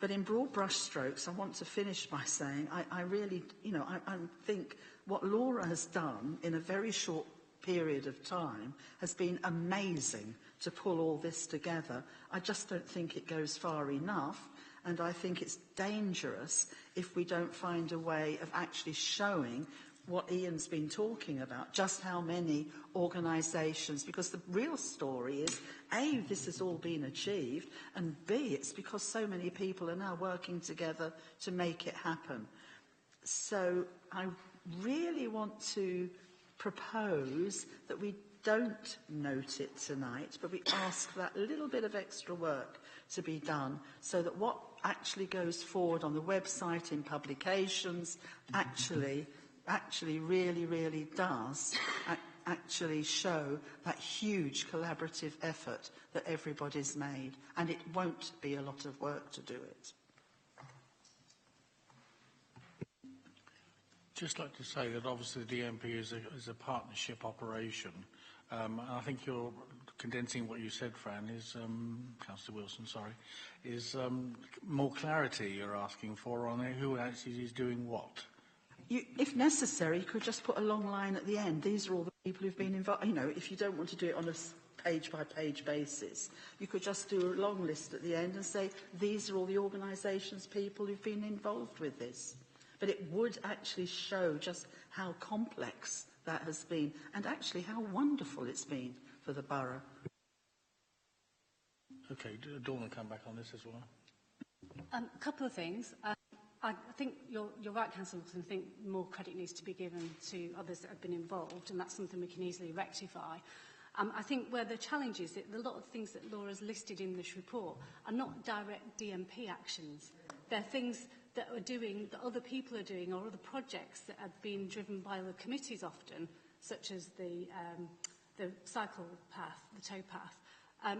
But in broad brushstrokes, I want to finish by saying I really, I think what Laura has done in a very short period of time has been amazing to pull all this together. I just don't think it goes far enough, and I think it's dangerous if we don't find a way of actually showing what Ian's been talking about, just how many organisations, because the real story is, A, this has all been achieved, and B, it's because so many people are now working together to make it happen. So I really want to propose that we don't note it tonight, but we ask that little bit of extra work to be done so that what actually goes forward on the website in publications actually really does actually show that huge collaborative effort that everybody's made, and it won't be a lot of work to do it. Just like to say that obviously the DMP is a partnership operation. I think you're condensing what you said, Fran, is, Councillor Wilson, sorry, is more clarity you're asking for on who actually is doing what. If necessary, you could just put a long line at the end. These are all the people who've been involved. If you don't want to do it on a page-by-page basis, you could just do a long list at the end and say, these are all the organisations, people who've been involved with this. But it would actually show just how complex that has been, and actually how wonderful it's been for the borough. Okay, Dawn will come back on this as well. A couple of things. I think you're right, Councillor Wilson. I think more credit needs to be given to others that have been involved, and that's something we can easily rectify. I think where the challenge is that a lot of things that Laura's listed in this report are not direct DMP actions. They're things that other people are doing, or other projects that have been driven by the committees often, such as the cycle path, the tow path.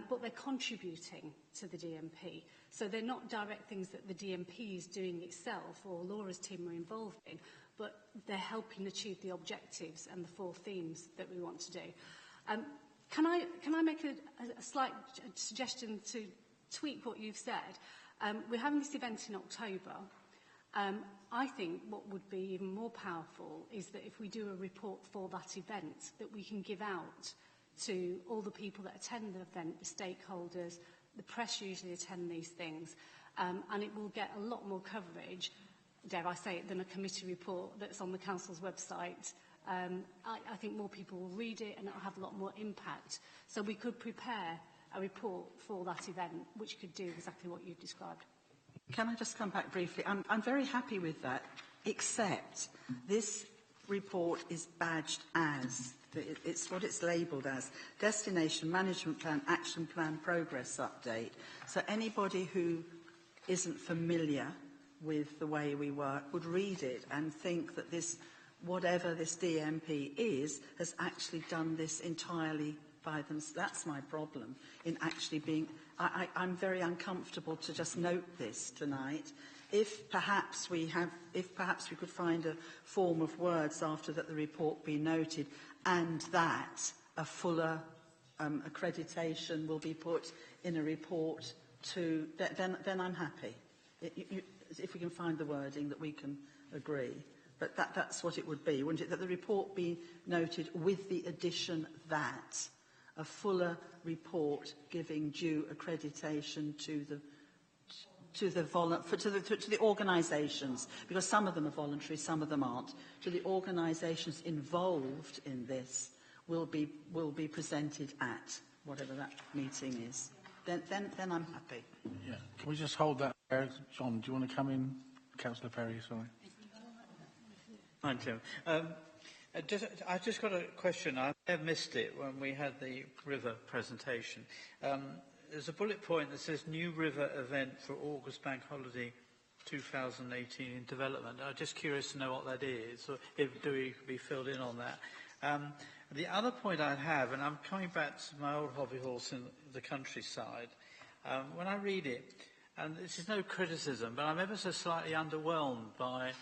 But they're contributing to the DMP. So they're not direct things that the DMP is doing itself or Laura's team are involved in, but they're helping achieve the objectives and the 4 themes that we want to do. Can I make a slight suggestion to tweak what you've said? We're having this event in October. I think what would be even more powerful is that if we do a report for that event that we can give out to all the people that attend the event, the stakeholders. The press usually attend these things, and it will get a lot more coverage, dare I say it, than a committee report that's on the Council's website. I think more people will read it and it will have a lot more impact. So we could prepare a report for that event which could do exactly what you've described. Can I just come back briefly? I'm very happy with that, except this report is badged as, it's what it's labelled as, Destination Management Plan, Action Plan, Progress Update. So anybody who isn't familiar with the way we work would read it and think that this, whatever this DMP is, has actually done this entirely by them. That's my problem in actually being... I'm very uncomfortable to just note this tonight. If perhaps we could find a form of words after that the report be noted, and that a fuller accreditation will be put in a report to, then I'm happy. If we can find the wording that we can agree. But that's what it would be, wouldn't it? That the report be noted with the addition that a fuller report giving due accreditation to to the organisations, because some of them are voluntary, some of them aren't, to the organisations involved in this will be presented at whatever that meeting is. Then I'm happy. Yeah. Can we just hold that there? John, do you want to come in? Councillor Perry, sorry. Hi, Tim. I've just got a question. I may have missed it when we had the river presentation. There's a bullet point that says new river event for August Bank Holiday 2018 in development. I'm just curious to know what that is, or do we be filled in on that? The other point I'd have, and I'm coming back to my old hobby horse in the countryside, when I read it, and this is no criticism, but I'm ever so slightly underwhelmed by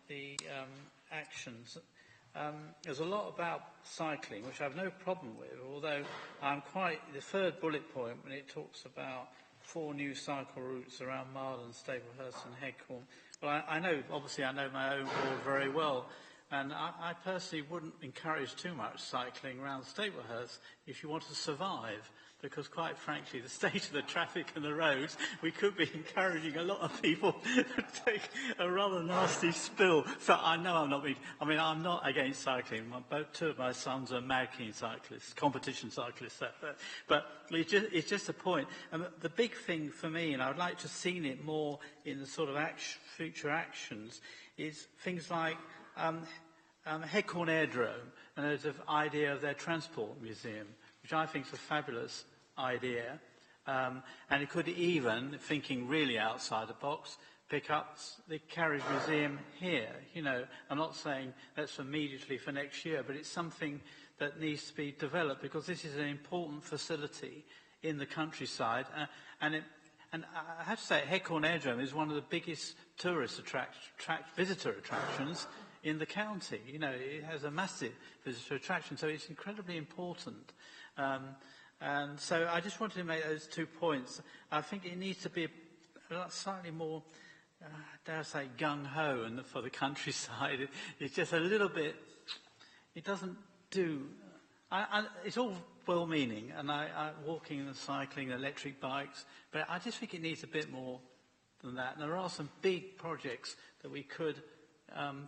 the actions. There's a lot about cycling, which I have no problem with, although I'm the third bullet point, when it talks about 4 new cycle routes around Marden, Staplehurst and Headcorn. Well, I know my own ward very well, and I personally wouldn't encourage too much cycling around Staplehurst if you want to survive, because quite frankly, the state of the traffic and the roads, we could be encouraging a lot of people to take a rather nasty spill. So I know I'm not against cycling. Two of my sons are mad keen cyclists, competition cyclists. But it's just a point. And the big thing for me, and I would like to have seen it more in the sort of future actions, is things like Headcorn Airdrome, and there's an idea of their transport museum, which I think is a fabulous idea, and it could even, thinking really outside the box, pick up the Carriage Museum here. You know, I'm not saying that's immediately for next year, but it's something that needs to be developed, because this is an important facility in the countryside, and I have to say, Headcorn Airdrome is one of the biggest tourist visitor attractions in the county. You know, it has a massive visitor attraction, so it's incredibly important. And so I just wanted to make those 2 points. I think it needs to be slightly more, dare I say, gung-ho for the countryside. It's just a little bit, it doesn't do, it's all well-meaning, and I walking and cycling, electric bikes, but I just think it needs a bit more than that. And there are some big projects that we could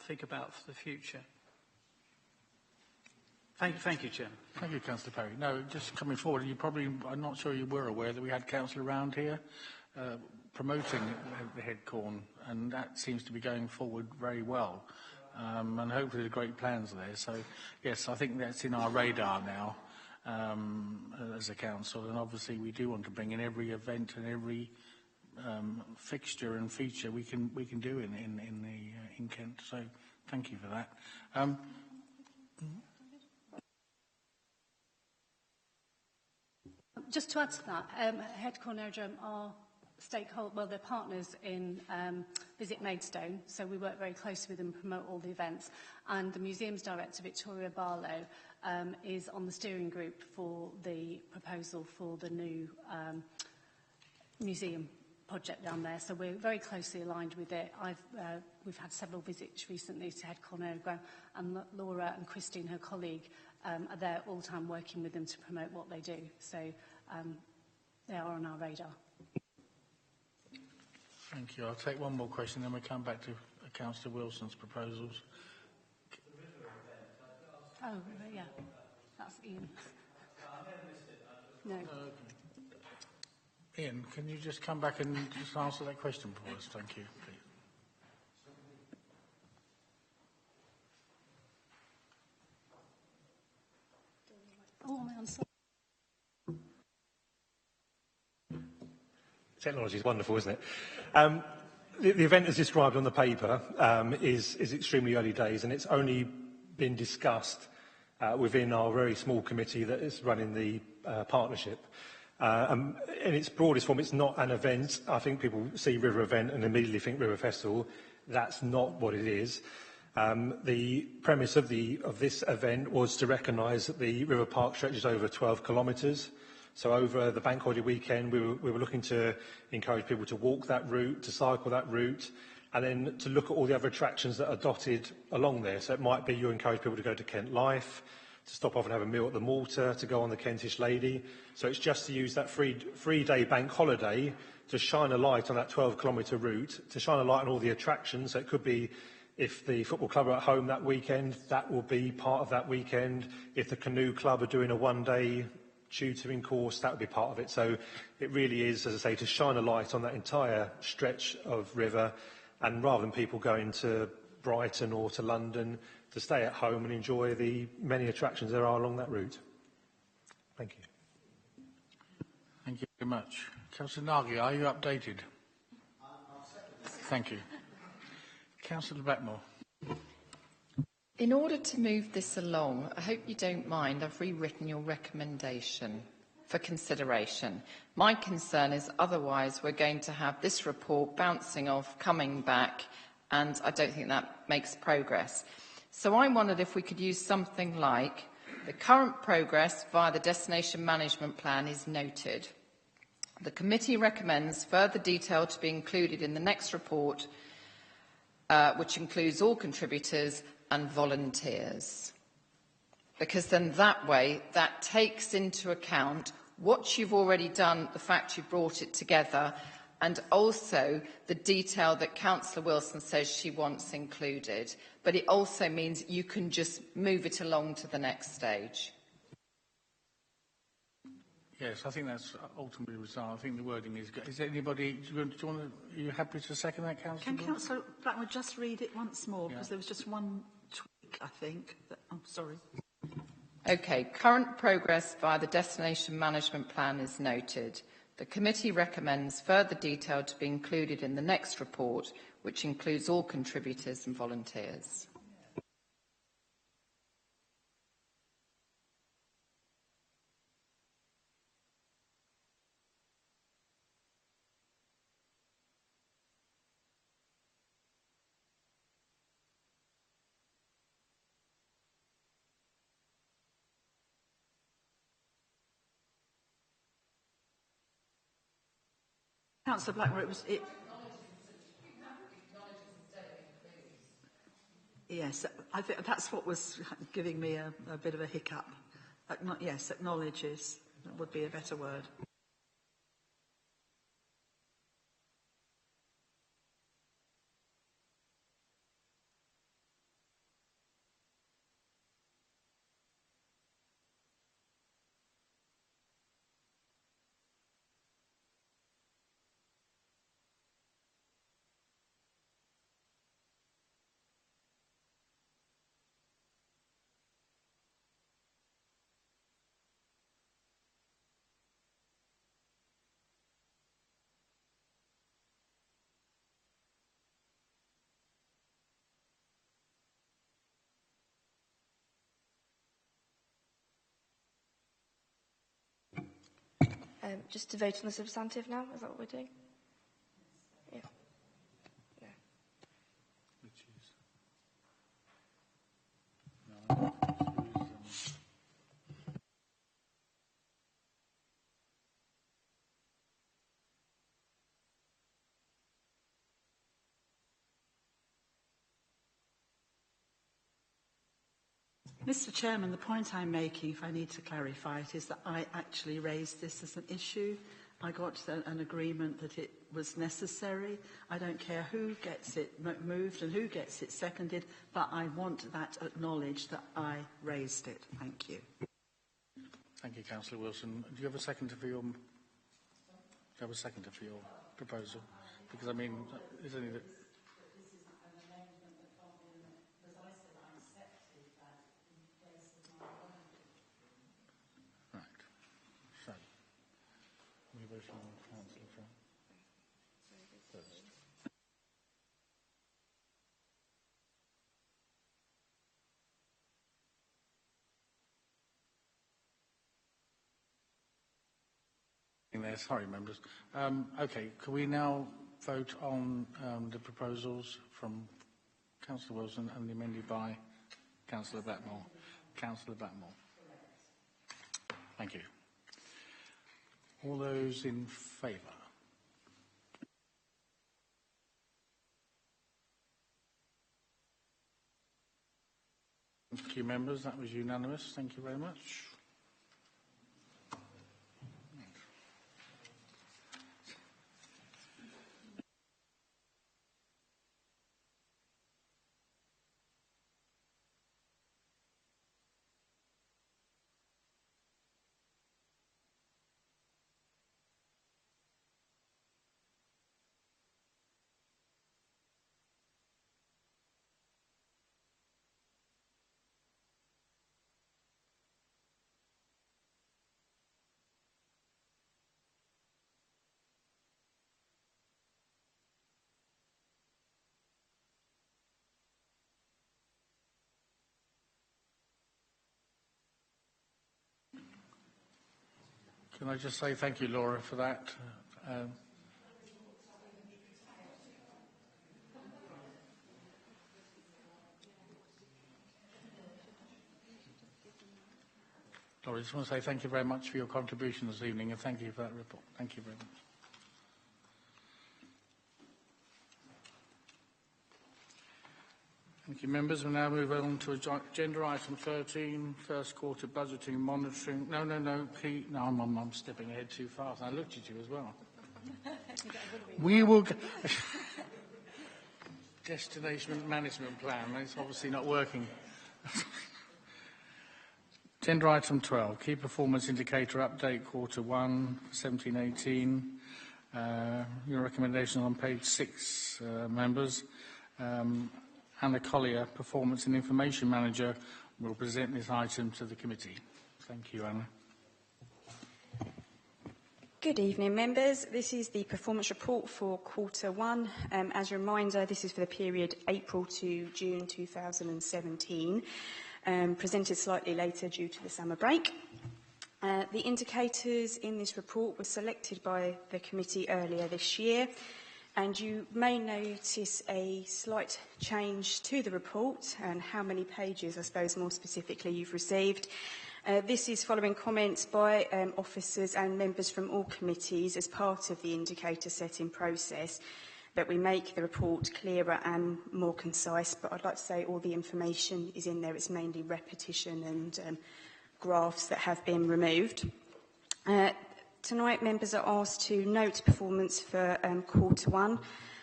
think about for the future. Thank you, Chairman. Thank you, Councillor Perry. No, just coming forward, I'm not sure you were aware that we had council around here promoting the Headcorn, and that seems to be going forward very well. And hopefully there's great plans there. So, yes, I think that's in our radar now as a council, and obviously we do want to bring in every event and every fixture and feature we can do in Kent. So, thank you for that. Just to add to that, Headcorn Airdrome are they're partners in Visit Maidstone, so we work very closely with them to promote all the events. And the museum's director, Victoria Barlow, is on the steering group for the proposal for the new museum project down there. So we're very closely aligned with it. We've had several visits recently to Headcorn Airdrome, and Laura and Christine, her colleague, are there all the time working with them to promote what they do. So they are on our radar. Thank you. I'll take one more question, then we'll come back to Councillor Wilson's proposals. Oh, yeah. That's Ian. No. Ian, can you just come back and just answer that question for us? Thank you, please. Oh, am I on side? Technology is wonderful, isn't it? The event as described on the paper is extremely early days, and it's only been discussed within our very small committee that is running the partnership. In its broadest form, it's not an event. I think people see River Event and immediately think River Festival. That's not what it is. The premise of this event was to recognise that the River Park stretches over 12 kilometres. So over the bank holiday weekend, we were looking to encourage people to walk that route, to cycle that route, and then to look at all the other attractions that are dotted along there. So it might be you encourage people to go to Kent Life, to stop off and have a meal at the Malta, to go on the Kentish Lady. So it's just to use that three-day bank holiday to shine a light on that 12-kilometre route, to shine a light on all the attractions. So it could be, if the football club are at home that weekend, that will be part of that weekend. If the canoe club are doing a one-day tutoring course, that would be part of it. So it really is, as I say, to shine a light on that entire stretch of river, and rather than people going to Brighton or to London, to stay at home and enjoy the many attractions there are along that route. Thank you. Thank you very much. Councillor Nagy, are you updated? Thank you. Councillor Blackmore. In order to move this along, I hope you don't mind, I've rewritten your recommendation for consideration. My concern is otherwise we're going to have this report bouncing off, coming back, and I don't think that makes progress. So I wondered if we could use something like, the current progress via the Destination Management Plan is noted. The committee recommends further detail to be included in the next report, which includes all contributors and volunteers. Because then that way, that takes into account what you've already done, the fact you brought it together, and also the detail that Councillor Wilson says she wants included. But it also means you can just move it along to the next stage. Yes, I think that's ultimately resolved. I think the wording is good. Is there anybody, are you happy to second that, Councillor? Can Councillor Blackmore just read it once more? Because there was just one tweak, I think. I'm sorry. Okay, current progress via the Destination Management Plan is noted. The committee recommends further detail to be included in the next report, which includes all contributors and volunteers. Councillor Blackmore, yes, I think that's what was giving me a bit of a hiccup. Yes, acknowledges. That would be a better word. Just to vote on the substantive now, is that what we're doing? Yeah. No. Mr. Chairman, the point I'm making, if I need to clarify it, is that I actually raised this as an issue. I got an agreement that it was necessary. I don't care who gets it moved and who gets it seconded, but I want that acknowledged that I raised it. Thank you. Thank you, Councillor Wilson. Do you have a seconder for your? Proposal? Because I mean, is any that? There. Sorry, members. Okay, can we now vote on the proposals from Councillor Wilson and amended by Councillor Blackmore? Councillor Blackmore. Thank you. All those in favour? Thank you, members. That was unanimous. Thank you very much. Can I just say thank you, Laura, for that? Laura, I just want to say thank you very much for your contribution this evening, and thank you for that report. Thank you very much. Thank you, members. We'll now move on to agenda item 13, first quarter budgeting monitoring. No, Pete. No, I'm stepping ahead too fast. I looked at you as well. We will... Destination management plan. It's obviously not working. Agenda item 12, key performance indicator update, quarter 1, 17-18. Your recommendation on page 6, members. Anna Collier, Performance and Information Manager, will present this item to the committee. Thank you, Anna. Good evening, members. This is the performance report for quarter 1. As a reminder, this is for the period April to June 2017, presented slightly later due to the summer break. The indicators in this report were selected by the committee earlier this year, and you may notice a slight change to the report and how many pages, I suppose, more specifically, you've received. This is following comments by officers and members from all committees as part of the indicator setting process, that we make the report clearer and more concise. But I'd like to say all the information is in there. It's mainly repetition and graphs that have been removed. Tonight, members are asked to note performance for quarter 1.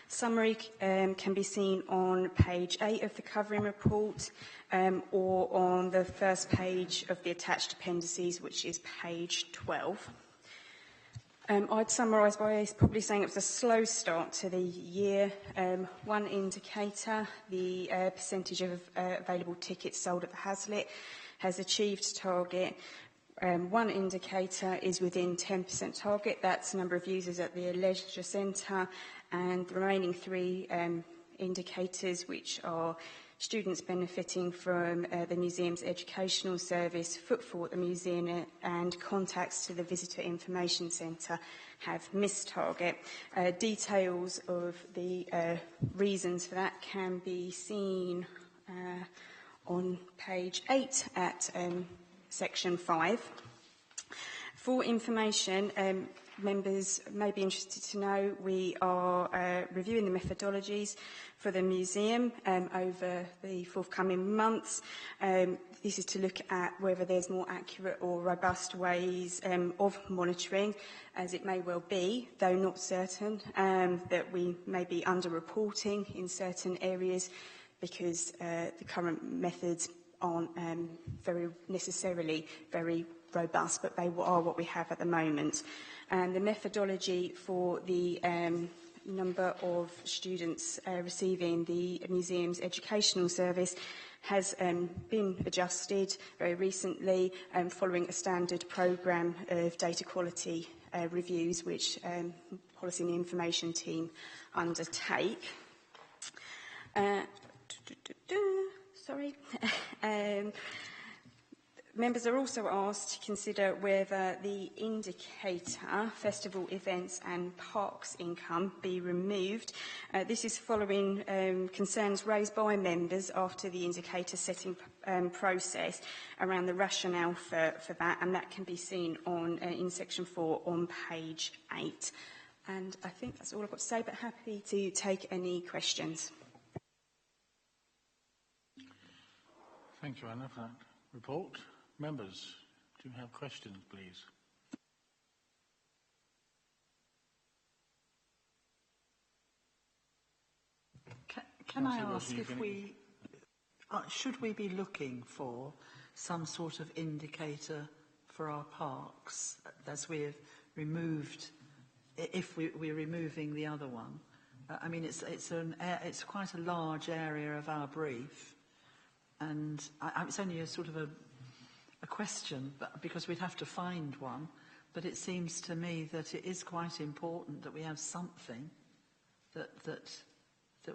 Summary can be seen on page 8 of the covering report or on the first page of the attached appendices, which is page 12. I'd summarise by probably saying it was a slow start to the year. One indicator, the percentage of available tickets sold at the Hazlitt, has achieved target. One indicator is within 10% target. That's the number of users at the leisure centre, and the remaining 3 indicators, which are students benefiting from the museum's educational service, footfall at the museum, and contacts to the visitor information centre, have missed target. Details of the reasons for that can be seen on page 8 at section 5. For information, members may be interested to know we are reviewing the methodologies for the museum over the forthcoming months. This is to look at whether there's more accurate or robust ways of monitoring, as it may well be, though not certain, that we may be under-reporting in certain areas because the current methods aren't very necessarily very robust, but they are what we have at the moment. And the methodology for the number of students receiving the museum's educational service has been adjusted very recently following a standard programme of data quality reviews which Policy and Information team undertake. Sorry. Members are also asked to consider whether the indicator, festival events and parks income, be removed. This is following concerns raised by members after the indicator setting process around the rationale for that, and that can be seen on in section 4 on page 8. And I think that's all I've got to say, but happy to take any questions. Thank you, Anna, for that report. Members, do you have questions, please? Can I ask if we... should we be looking for some sort of indicator for our parks as we've removed, if we're removing the other one? I mean, it's quite a large area of our brief, and it's only a sort of a question, but because we'd have to find one. But it seems to me that it is quite important that we have something that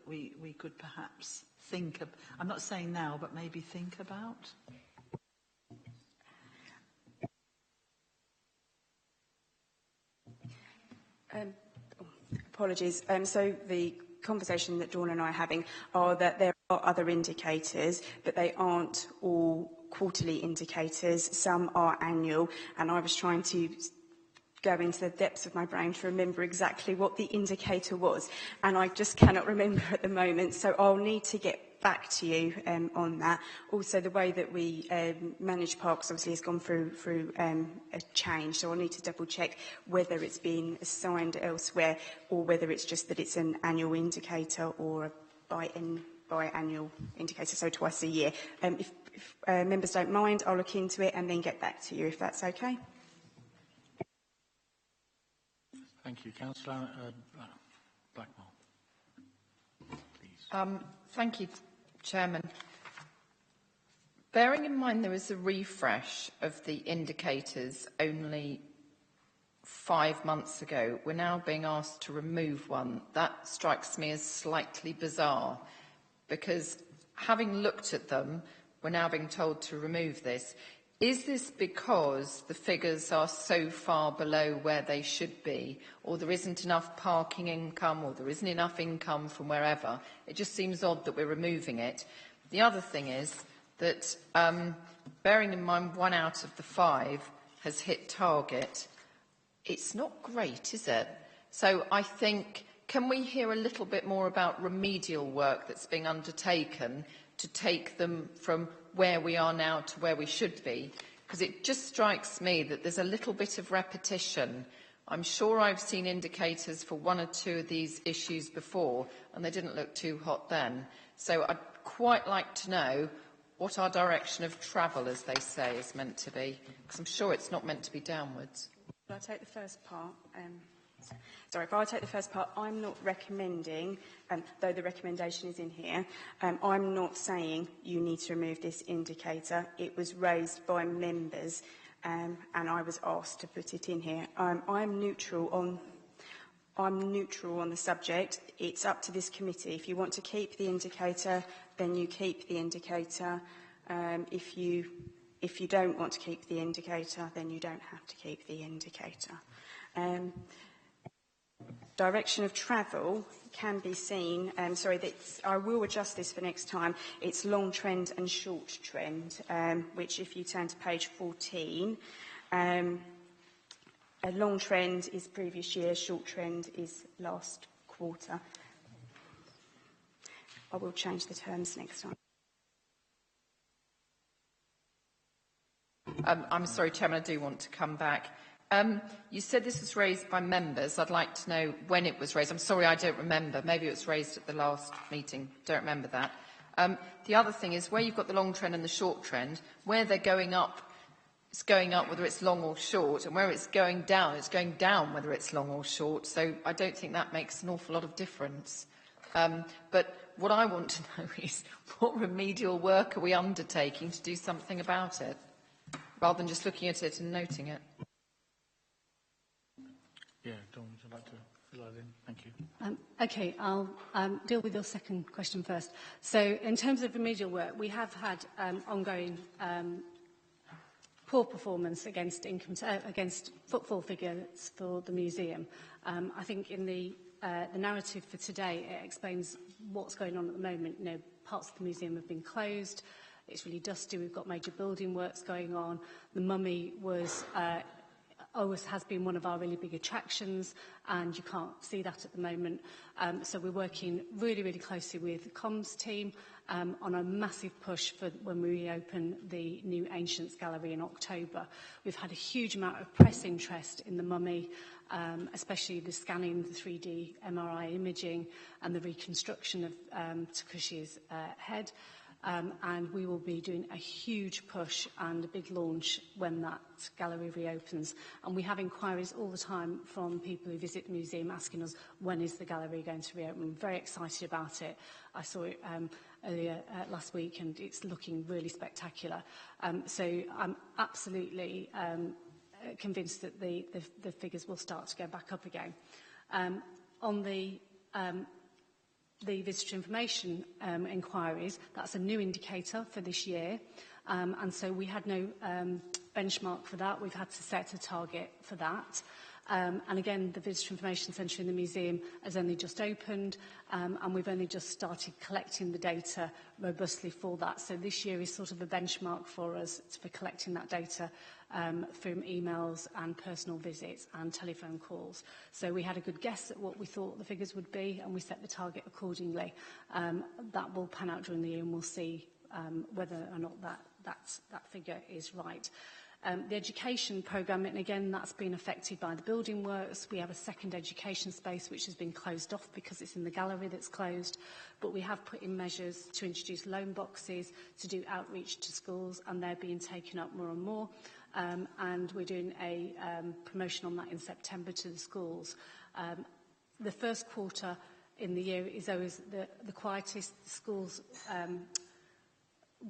we could perhaps think of. I'm not saying now, but maybe think about. Apologies. So the conversation that Dawn and I are having are that there are other indicators, but they aren't all quarterly indicators. Some are annual, and I was trying to go into the depths of my brain to remember exactly what the indicator was, and I just cannot remember at the moment, so I'll need to get back to you on that. Also, the way that we manage parks obviously has gone through a change, so I'll need to double check whether it's been assigned elsewhere or whether it's just that it's an annual indicator or a biannual indicator, so twice a year. If members don't mind, I'll look into it and then get back to you, if that's okay. Thank you. Councillor Blackmore, please. Thank you, Chairman. Bearing in mind there is a refresh of the indicators only 5 months ago, we're now being asked to remove one. That strikes me as slightly bizarre, because having looked at them, we're now being told to remove this. Is this because the figures are so far below where they should be, or there isn't enough parking income, or there isn't enough income from wherever? It just seems odd that we're removing it. The other thing is that, bearing in mind 1 out of the 5 has hit target, it's not great, is it? So I think, can we hear a little bit more about remedial work that's being undertaken to take them from where we are now to where we should be? Because it just strikes me that there's a little bit of repetition. I'm sure I've seen indicators for 1 or 2 of these issues before, and they didn't look too hot then. So I'd quite like to know what our direction of travel, as they say, is meant to be, because I'm sure it's not meant to be downwards. I'll take the first part. If I take the first part, I'm not recommending, though the recommendation is in here, I'm not saying you need to remove this indicator. It was raised by members, and I was asked to put it in here. I'm neutral on the subject. It's up to this committee. If you want to keep the indicator, then you keep the indicator. If you don't want to keep the indicator, then you don't have to keep the indicator. Direction of travel can be seen, I will adjust this for next time. It's long trend and short trend, which if you turn to page 14, a long trend is previous year, short trend is last quarter. I will change the terms next time. I'm sorry, Chairman, I do want to come back. You said this was raised by members. I'd like to know when it was raised. I'm sorry, I don't remember. Maybe it was raised at the last meeting. Don't remember that. The other thing is, where you've got the long trend and the short trend, where they're going up, it's going up whether it's long or short, and where it's going down whether it's long or short. So I don't think that makes an awful lot of difference. But what I want to know is, what remedial work are we undertaking to do something about it, rather than just looking at it and noting it? Yeah, Dawn, would you like to fill that in? Thank you. Okay, I'll deal with your second question first. So in terms of remedial work, we have had ongoing poor performance against footfall figures for the museum. I think in the narrative for today, it explains what's going on at the moment. You know, parts of the museum have been closed. It's really dusty. We've got major building works going on. The Mummy was always has been one of our really big attractions, and you can't see that at the moment. So we're working really, really closely with the comms team on a massive push for when we reopen the new Ancients Gallery in October. We've had a huge amount of press interest in the Mummy, especially the scanning, the 3D MRI imaging, and the reconstruction of Takushi's head. And we will be doing a huge push and a big launch when that gallery reopens. And we have inquiries all the time from people who visit the museum asking us, when is the gallery going to reopen? I'm very excited about it. I saw it earlier last week, and it's looking really spectacular. So I'm absolutely convinced that the figures will start to go back up again. On the visitor information inquiries, that's a new indicator for this year. And so we had no benchmark for that. We've had to set a target for that. And again, the Visitor Information Centre in the museum has only just opened, and we've only just started collecting the data robustly for that. So this year is sort of a benchmark for us for collecting that data from emails and personal visits and telephone calls. So we had a good guess at what we thought the figures would be, and we set the target accordingly. That will pan out during the year, and we'll see whether or not that figure is right. The education programme, and again, that's been affected by the building works. We have a second education space which has been closed off because it's in the gallery that's closed. But we have put in measures to introduce loan boxes, to do outreach to schools, and they're being taken up more and more. And we're doing a promotion on that in September to the schools. The first quarter in the year is always the quietest. The schools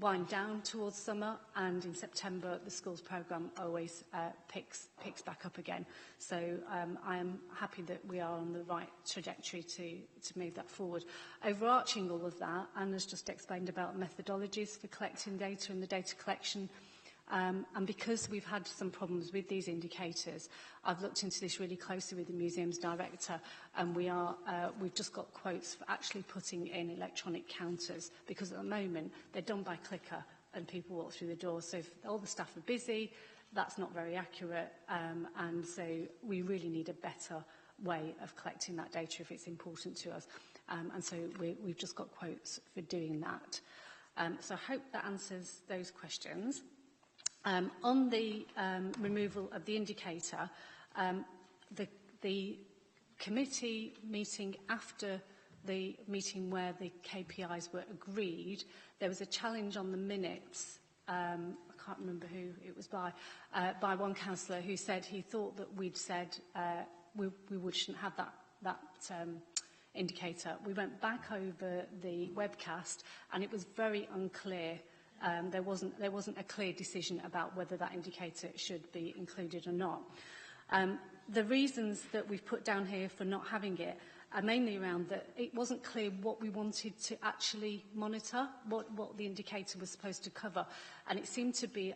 wind down towards summer, and in September the schools programme always picks back up again. So I am happy that we are on the right trajectory to move that forward. Overarching all of that, Anna's just explained about methodologies for collecting data and the data collection. And because we've had some problems with these indicators, I've looked into this really closely with the museum's director, and we've just got quotes for actually putting in electronic counters, because at the moment they're done by clicker and people walk through the door. So if all the staff are busy, that's not very accurate, and so we really need a better way of collecting that data if it's important to us. And so we've just got quotes for doing that. So I hope that answers those questions. On the removal of the indicator, the committee meeting after the meeting where the KPIs were agreed, there was a challenge on the minutes. I can't remember who it was by one councillor who said he thought that we'd said we shouldn't have that indicator. We went back over the webcast, and it was very unclear. There wasn't a clear decision about whether that indicator should be included or not. The reasons that we've put down here for not having it are mainly around that it wasn't clear what we wanted to actually monitor, what the indicator was supposed to cover, and it seemed to be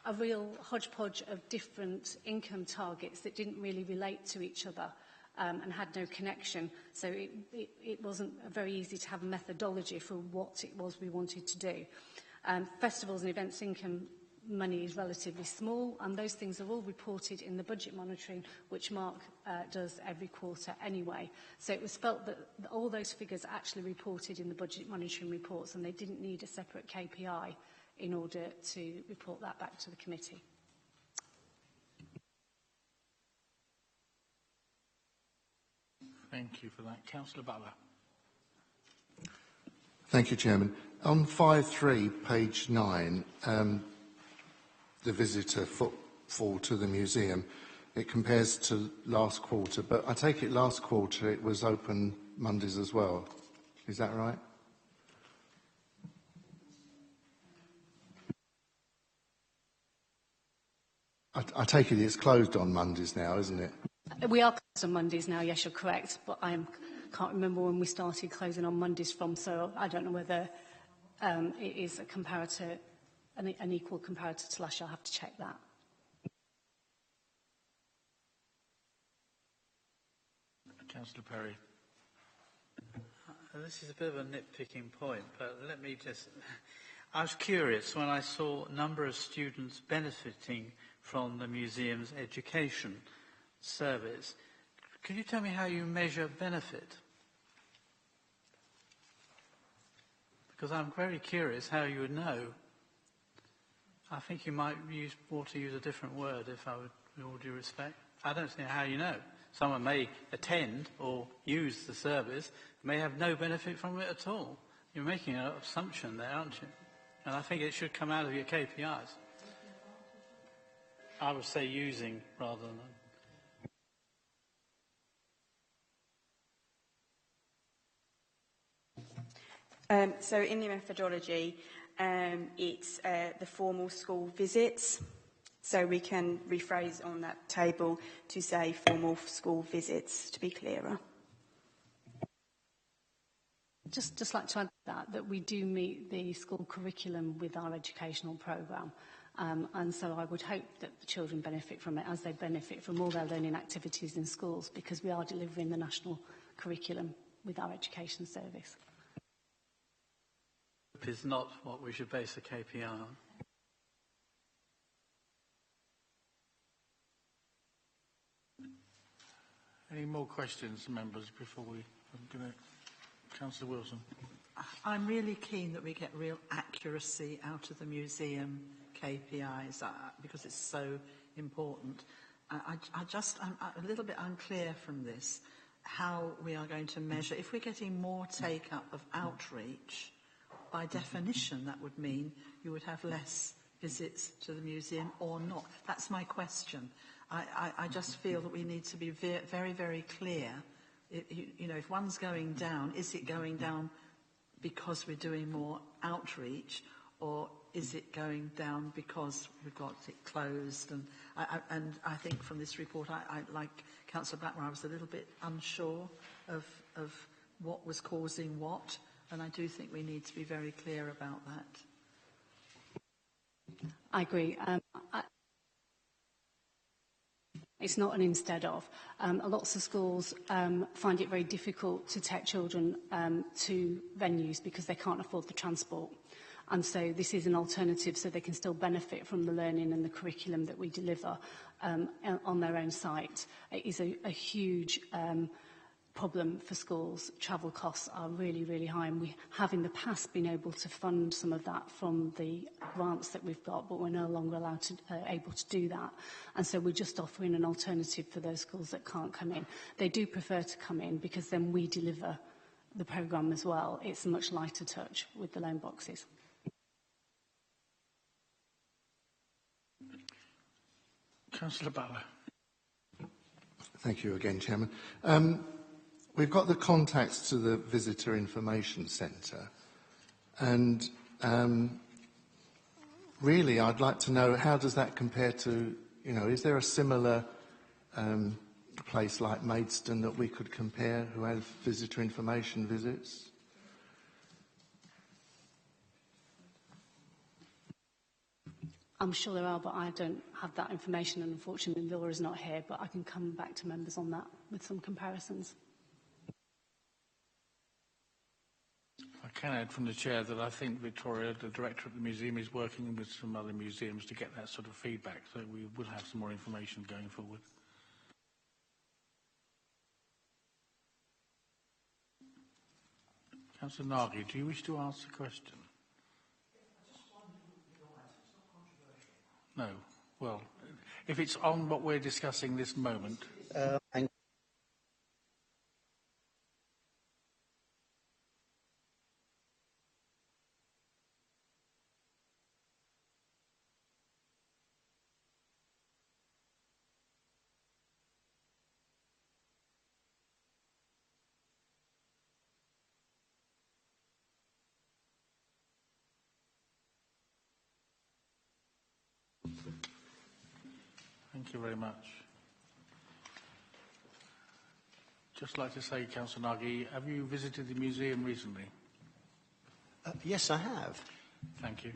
a real hodgepodge of different income targets that didn't really relate to each other. And had no connection, so it wasn't very easy to have a methodology for what it was we wanted to do. Festivals and events income money is relatively small, and those things are all reported in the budget monitoring, which Mark does every quarter anyway. So it was felt that all those figures are actually reported in the budget monitoring reports, and they didn't need a separate KPI in order to report that back to the committee. Thank you for that. Councillor Butler. Thank you, Chairman. On 5.3, page 9, the visitor footfall to the museum, it compares to last quarter, but I take it last quarter it was open Mondays as well. Is that right? I take it it's closed on Mondays now, isn't it? We are closed on Mondays now, yes, you're correct, but I can't remember when we started closing on Mondays from, so I don't know whether it is a comparator, an equal comparator to last year. I'll have to check that. Councillor Perry. This is a bit of a nitpicking point, but let me just... I was curious when I saw a number of students benefiting from the museum's education service. Could you tell me how you measure benefit? Because I'm very curious how you would know. I think you might want to use a different word, if I would, with all due respect. I don't see how you know. Someone may attend or use the service, may have no benefit from it at all. You're making an assumption there, aren't you? And I think it should come out of your KPIs. I would say using rather than... So in the methodology, it's the formal school visits. So we can rephrase on that table to say formal school visits, to be clearer. Just like to add that we do meet the school curriculum with our educational programme. And so I would hope that the children benefit from it as they benefit from all their learning activities in schools, because we are delivering the national curriculum with our education service. Is not what we should base a KPI on. Any more questions, members, before we do it? Councillor Wilson. I'm really keen that we get real accuracy out of the museum KPIs because it's so important. I'm a little bit unclear from this how we are going to measure. If we're getting more take-up of outreach, by definition that would mean you would have less visits to the museum or not. That's my question. I just feel that we need to be very, very clear. You know, if one's going down, is it going down because we're doing more outreach, or is it going down because we've got it closed? And I think from this report, I like Councillor Blackmore, I was a little bit unsure of what was causing what, and I do think we need to be very clear about that. I agree. It's not an instead of. Lots of schools find it very difficult to take children to venues because they can't afford the transport. And so this is an alternative so they can still benefit from the learning and the curriculum that we deliver on their own site. It is a huge problem for schools. Travel costs are really, really high, and we have in the past been able to fund some of that from the grants that we've got, but we're no longer allowed to able to do that. And so we're just offering an alternative for those schools that can't come in. They do prefer to come in because then we deliver the programme as well. It's a much lighter touch with the loan boxes. Councillor Butler. Thank you again, Chairman. We've got the contacts to the Visitor Information Centre, and really I'd like to know, how does that compare to, you know, is there a similar place like Maidstone that we could compare who have visitor information visits? I'm sure there are, but I don't have that information, and unfortunately Laura's not here, but I can come back to members on that with some comparisons. I can add from the chair that I think Victoria, the director of the museum, is working with some other museums to get that sort of feedback, so we will have some more information going forward. Councillor Nagy, do you wish to ask a question? No. Well, if it's on what we're discussing this moment. Thank you very much. Just like to say, Councillor Nagy, have you visited the museum recently? Yes, I have. Thank you.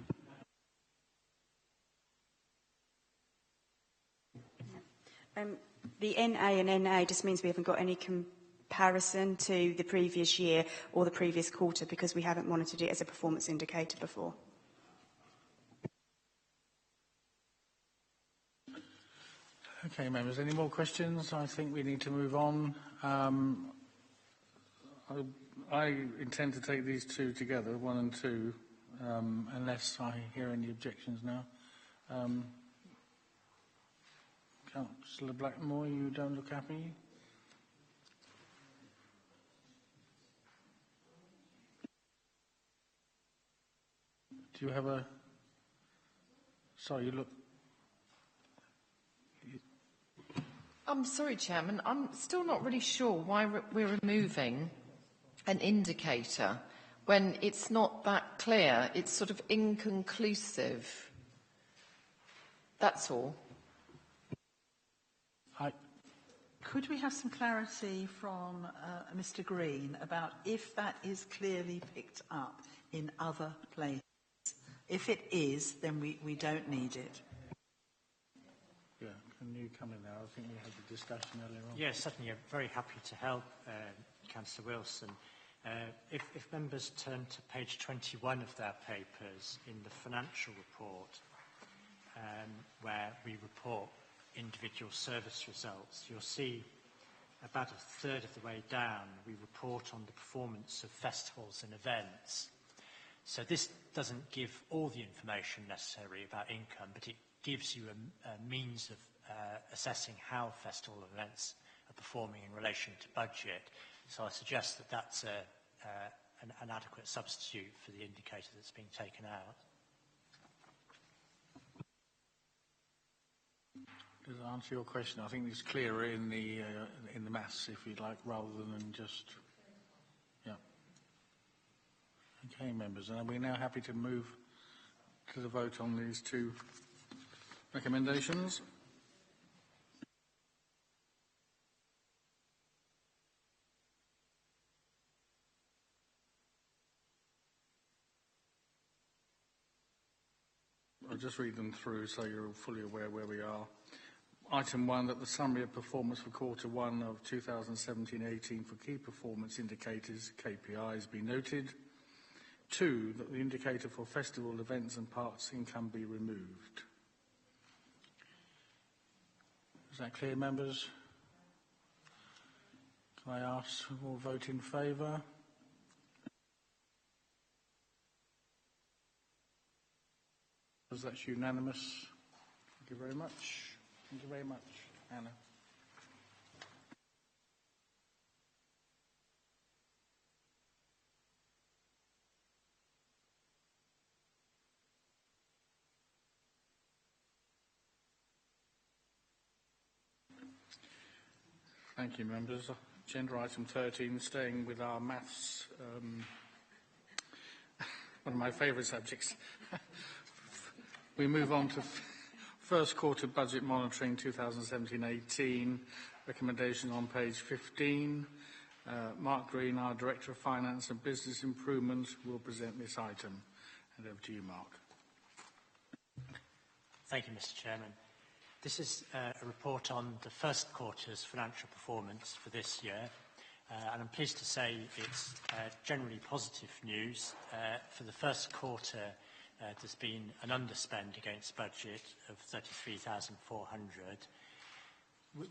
The NA and NA just means we haven't got any comparison to the previous year or the previous quarter because we haven't monitored it as a performance indicator before. Okay, members, any more questions? I think we need to move on. I intend to take these two together, 1 and 2, unless I hear any objections now. Councillor Blackmore, you don't look happy? Do you have a... Sorry, you look... I'm sorry, Chairman. I'm still not really sure why we're removing an indicator when it's not that clear. It's sort of inconclusive. That's all. Could we have some clarity from Mr. Green about if that is clearly picked up in other places If it is, then we don't need it. Yeah, can you come in now? I think we had the discussion earlier on. Yes, certainly. I'm very happy to help Councillor Wilson. If members turn to page 21 of their papers in the financial report, where we report individual service results, you'll see about a third of the way down, we report on the performance of festivals and events. So this doesn't give all the information necessary about income, but it gives you a means of assessing how festival events are performing in relation to budget. So I suggest that that's an adequate substitute for the indicator that's being taken out. Does that answer your question? I think it's clearer in the maths, if you'd like, rather than just... Yeah. Okay, members, and are we now happy to move to the vote on these two recommendations? I'll just read them through so you're fully aware where we are. Item 1, that the summary of performance for quarter 1 of 2017-18 for key performance indicators, KPIs, be noted. 2, that the indicator for festival events and parks income be removed. Is that clear, members? Can I ask who will vote in favour? That's unanimous. Thank you very much. Thank you very much, Anna. Thank you, members. Agenda item 13, staying with our maths, one of my favourite subjects. We move on to first quarter budget monitoring 2017-18, recommendation on page 15. Mark Green, our Director of Finance and Business Improvement, will present this item. And over to you, Mark. Thank you, Mr. Chairman. This is a report on the first quarter's financial performance for this year, and I'm pleased to say it's generally positive news. For the first quarter, there's been an underspend against budget of 33,400.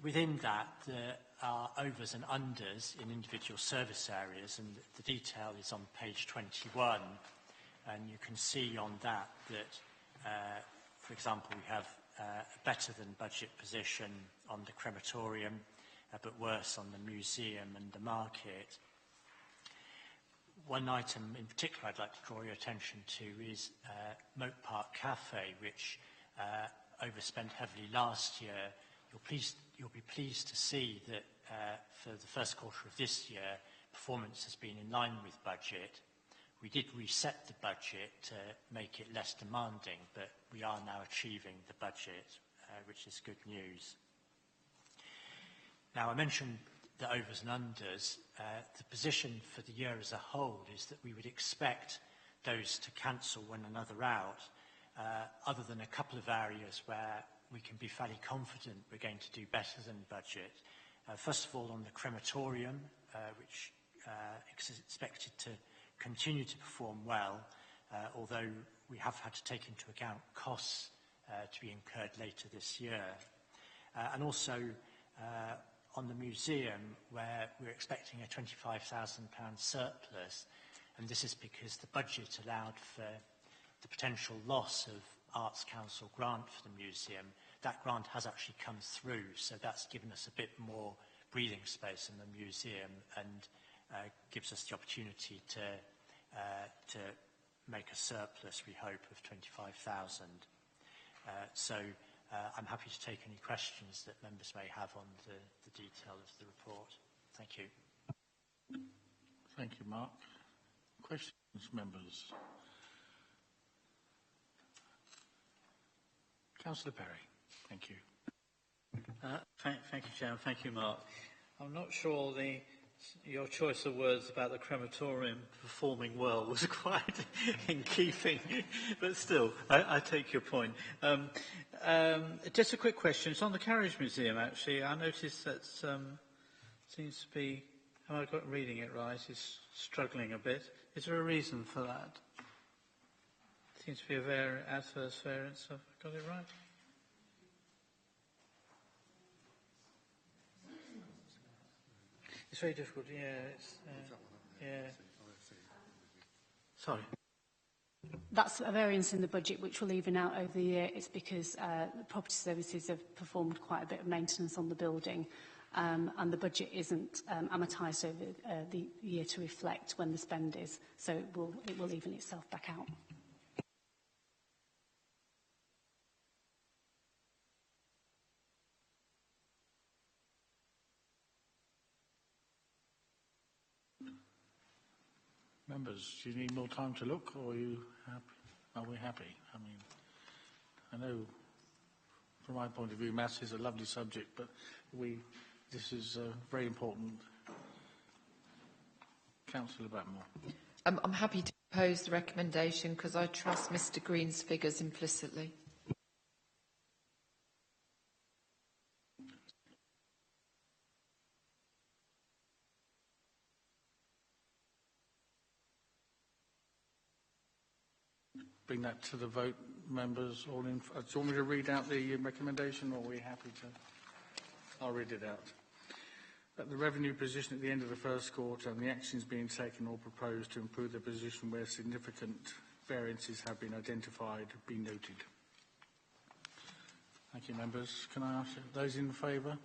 Within that, there are overs and unders in individual service areas, and the detail is on page 21. And you can see on that that, for example, we have a better than budget position on the crematorium, but worse on the museum and the market. One item in particular I'd like to draw your attention to is Moat Park Cafe, which overspent heavily last year. You'll be pleased to see that for the first quarter of this year, performance has been in line with budget. We did reset the budget to make it less demanding, but we are now achieving the budget, which is good news. Now, I mentioned the overs and unders. The position for the year as a whole is that we would expect those to cancel one another out, other than a couple of areas where we can be fairly confident we're going to do better than budget. First of all, on the crematorium, which is expected to continue to perform well, although we have had to take into account costs to be incurred later this year. And also on the museum, where we're expecting a £25,000 surplus, and this is because the budget allowed for the potential loss of Arts Council grant for the museum. That grant has actually come through, so that's given us a bit more breathing space in the museum and gives us the opportunity to make a surplus, we hope, of 25,000. So I'm happy to take any questions that members may have on the detail of the report. Thank you. Thank you, Mark. Questions, members? Councillor Perry, thank you. Thank you, Chairman. Thank you, Mark. I'm not sure the Your choice of words about the crematorium performing well was quite in keeping, but still, I take your point. Just a quick question. It's on the Carriage Museum, actually. I noticed that seems to be, have I got reading it right, is struggling a bit. Is there a reason for that? Seems to be a adverse variance. Have I got it right? It's very difficult, Sorry. That's a variance in the budget which will even out over the year. It's because the property services have performed quite a bit of maintenance on the building, and the budget isn't amortised over the year to reflect when the spend is, so it will even itself back out. Members, do you need more time to look, or are you happy? Are we happy? I mean, I know from my point of view, maths is a lovely subject, but this is very important. Councillor Blackmore. I'm happy to oppose the recommendation because I trust Mr Green's figures implicitly. Bring that to the vote, members. All in. Do you want me to read out the recommendation, or are we happy to? I'll read it out. That the revenue position at the end of the first quarter and the actions being taken or proposed to improve the position where significant variances have been identified be noted. Thank you, members. Can I ask those in favour?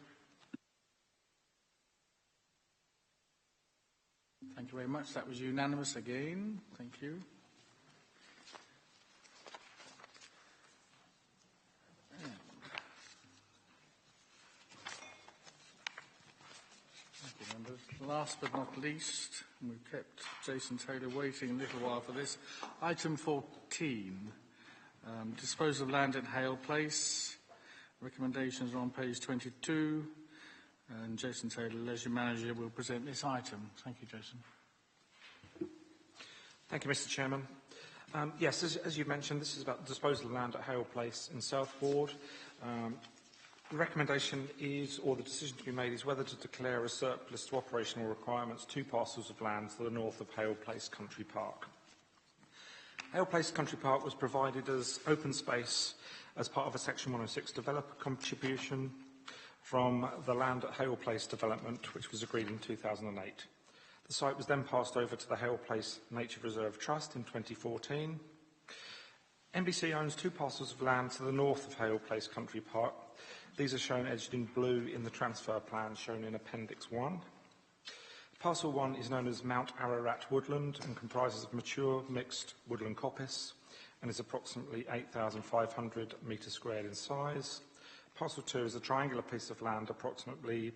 Thank you very much. That was unanimous again. Thank you. Last but not least, and we've kept Jason Taylor waiting a little while for this, item 14, disposal of land at Hale Place. Recommendations are on page 22, and Jason Taylor, Leisure Manager, will present this item. Thank you, Jason. Thank you, Mr Chairman. Yes, as you mentioned, this is about the disposal of land at Hale Place in Southward. The recommendation is, or the decision to be made, is whether to declare a surplus to operational requirements 2 parcels of land to the north of Hale Place Country Park. Hale Place Country Park was provided as open space as part of a Section 106 developer contribution from the land at Hale Place development, which was agreed in 2008. The site was then passed over to the Hale Place Nature Reserve Trust in 2014. NBC owns 2 parcels of land to the north of Hale Place Country Park. These are shown edged in blue in the transfer plan shown in Appendix 1. Parcel 1 is known as Mount Ararat Woodland and comprises of mature mixed woodland coppice and is approximately 8,500 metres squared in size. Parcel 2 is a triangular piece of land approximately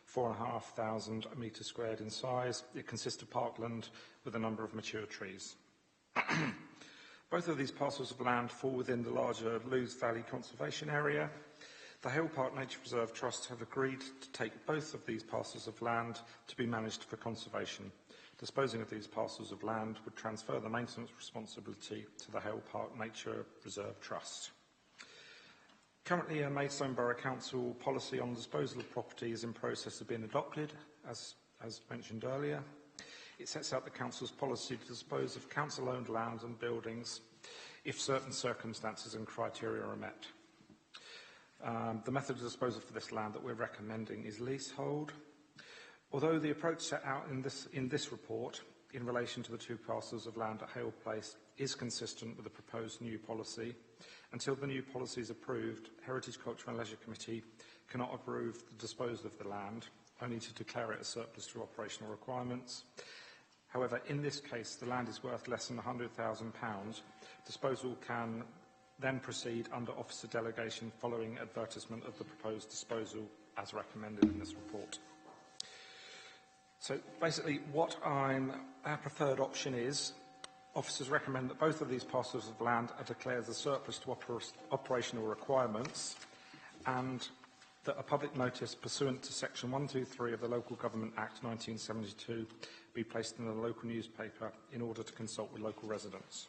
4,500 metres squared in size. It consists of parkland with a number of mature trees. Both of these parcels of land fall within the larger Lewes Valley Conservation Area. The Hale Park Nature Reserve Trust have agreed to take both of these parcels of land to be managed for conservation. Disposing of these parcels of land would transfer the maintenance responsibility to the Hale Park Nature Reserve Trust. Currently, a Maidstone Borough Council policy on disposal of property is in process of being adopted, as mentioned earlier. It sets out the Council's policy to dispose of council-owned land and buildings if certain circumstances and criteria are met. The method of disposal for this land that we're recommending is leasehold. Although the approach set out in this report in relation to the 2 parcels of land at Hale Place is consistent with the proposed new policy, until the new policy is approved, Heritage, Culture and Leisure Committee cannot approve the disposal of the land, only to declare it a surplus to operational requirements. However, in this case, the land is worth less than £100,000. Disposal can then proceed under officer delegation following advertisement of the proposed disposal as recommended in this report. So basically what our preferred option is, officers recommend that both of these parcels of land are declared as a surplus to operational requirements, and that a public notice pursuant to Section 123 of the Local Government Act 1972 be placed in the local newspaper in order to consult with local residents.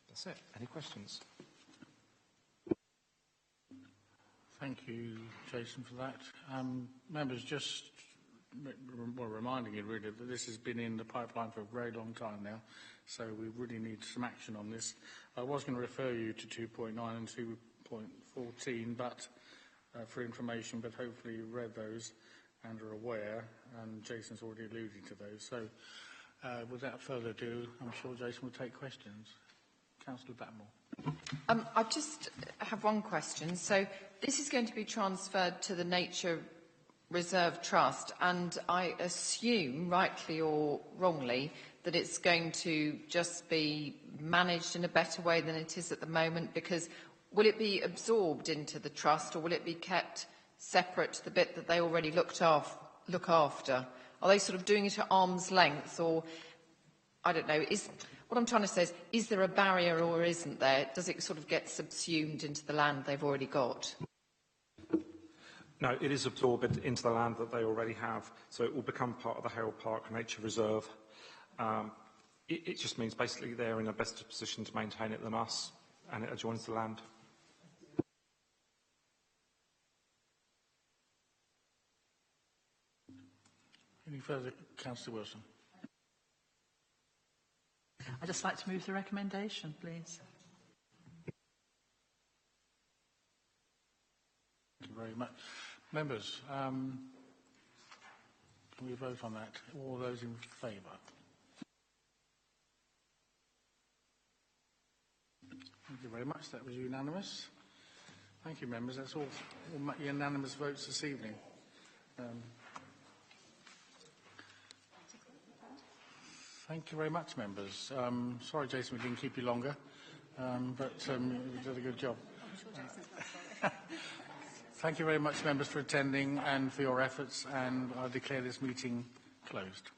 That's it. Any questions? Thank you, Jason, for that. Members, just reminding you really that this has been in the pipeline for a very long time now, so we really need some action on this. I was going to refer you to 2.9 and 2.14, but for information, but hopefully you've read those and are aware, and Jason's already alluded to those. So without further ado, I'm sure Jason will take questions. Councillor Blackmore. I just have one question. So this is going to be transferred to the Nature Reserve Trust, and I assume, rightly or wrongly, that it's going to just be managed in a better way than it is at the moment, because will it be absorbed into the trust, or will it be kept separate to the bit that they already look after? Are they sort of doing it at arm's length, or, I don't know, what I'm trying to say is there a barrier or isn't there? Does it sort of get subsumed into the land they've already got? No, it is absorbed into the land that they already have, so it will become part of the Hale Park Nature Reserve. It just means basically they're in a better position to maintain it than us, and it adjoins the land. Any further? Councillor Wilson. I'd just like to move the recommendation, please. Thank you very much. Members, can we vote on that? All those in favour? Thank you very much. That was unanimous. Thank you, members. That's all unanimous votes this evening. Thank you very much, members. Sorry, Jason, we didn't keep you longer, but you did a good job. Thank you very much, members, for attending and for your efforts, and I declare this meeting closed.